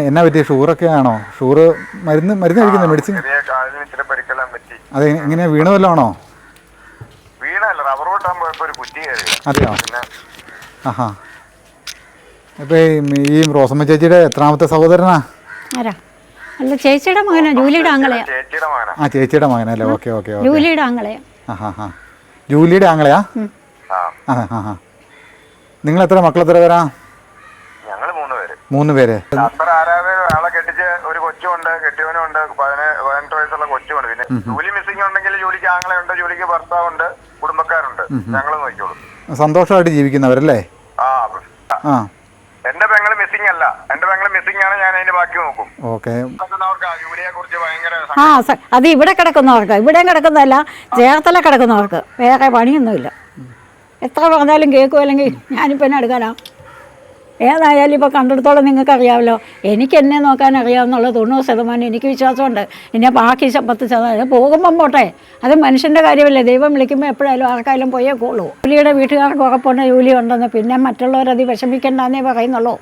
എന്നാ പറ്റിയ ഷുഗറൊക്കെ ആണോ? ഷുഗർ മരുന്ന് കഴിക്കുന്നത് മെഡിസിൻ? അതെ, എങ്ങനെയാ വീണ വല്ലതാണോ? അതെയോ? ആഹാ. ഇപ്പം ഈ റോസമ്മ ചേച്ചിയുടെ എത്രാമത്തെ സഹോദരനാ? അല്ല, ചേച്ചിയുടെ മകനാ, ജൂലിയുടെ ആങ്ങളെയാ. ആ ചേച്ചിയുടെ മകനല്ലേ? Okay okay. ജൂലിയുടെ ആങ്ങളെയാ. ആ ജൂലിയുടെ ആങ്ങളെയാ? ആ. നിങ്ങൾ എത്ര മക്കളെത്ര പേരാ? ഞങ്ങള് 3 പേര്. 3 പേര്. ആളെ കെട്ടിച്ച് ഒരു കൊച്ചുണ്ട്, കെട്ടിയവനുണ്ട്, 18 വയസ്സുള്ള കൊച്ചുണ്ട്. പിന്നെ ജോലി മിസ്സിംഗ് ഉണ്ടെങ്കിൽ ജോലിക്ക് ആങ്ങളെയുണ്ട്, ജോലിക്ക് ഭർത്താവുണ്ട്, കുടുംബക്കാരുണ്ട്. ഞങ്ങള് നോക്കിക്കോളും. സന്തോഷമായിട്ട് ജീവിക്കുന്നവരല്ലേ? ആ. എന്റെ പെങ്ങള് മിസ്സിംഗ് അല്ല, എന്റെ പെങ്ങള് മിസ്സിംഗ് ആണ്. ഞാൻ അതിന്റെ ബാക്കി നോക്കും. ഓക്കെ. ജോലിയെ കുറിച്ച് ഭയങ്കര അത് ഇവിടെ കിടക്കുന്നവർക്ക്, ഇവിടെയും കിടക്കുന്നതല്ല, ചേർത്തല കിടക്കുന്നവർക്ക് വേറെ പണിയൊന്നുമില്ല. എത്ര പറഞ്ഞാലും കേൾക്കും. അല്ലെങ്കിൽ ഞാനിപ്പോൾ എന്നെ എടുക്കാനാ? ഏതായാലും ഇപ്പോൾ കണ്ടെടുത്തോളം നിങ്ങൾക്ക് അറിയാമല്ലോ. എനിക്ക് എന്നെ നോക്കാൻ അറിയാമെന്നുള്ള 90% എനിക്ക് വിശ്വാസമുണ്ട്. പിന്നെ ബാക്കി 10% പോകുമ്പം പോട്ടെ. അത് മനുഷ്യൻ്റെ കാര്യമല്ലേ. ദൈവം വിളിക്കുമ്പോൾ എപ്പോഴായാലും ആർക്കായാലും പോയേ കോളൂ. ജൂലിയുടെ വീട്ടുകാർക്ക് ഉറപ്പുണ്ട് ജോലി ഉണ്ടെന്ന്. പിന്നെ മറ്റുള്ളവരത് വിഷമിക്കേണ്ടെന്നേ പറയുന്നുള്ളൂ.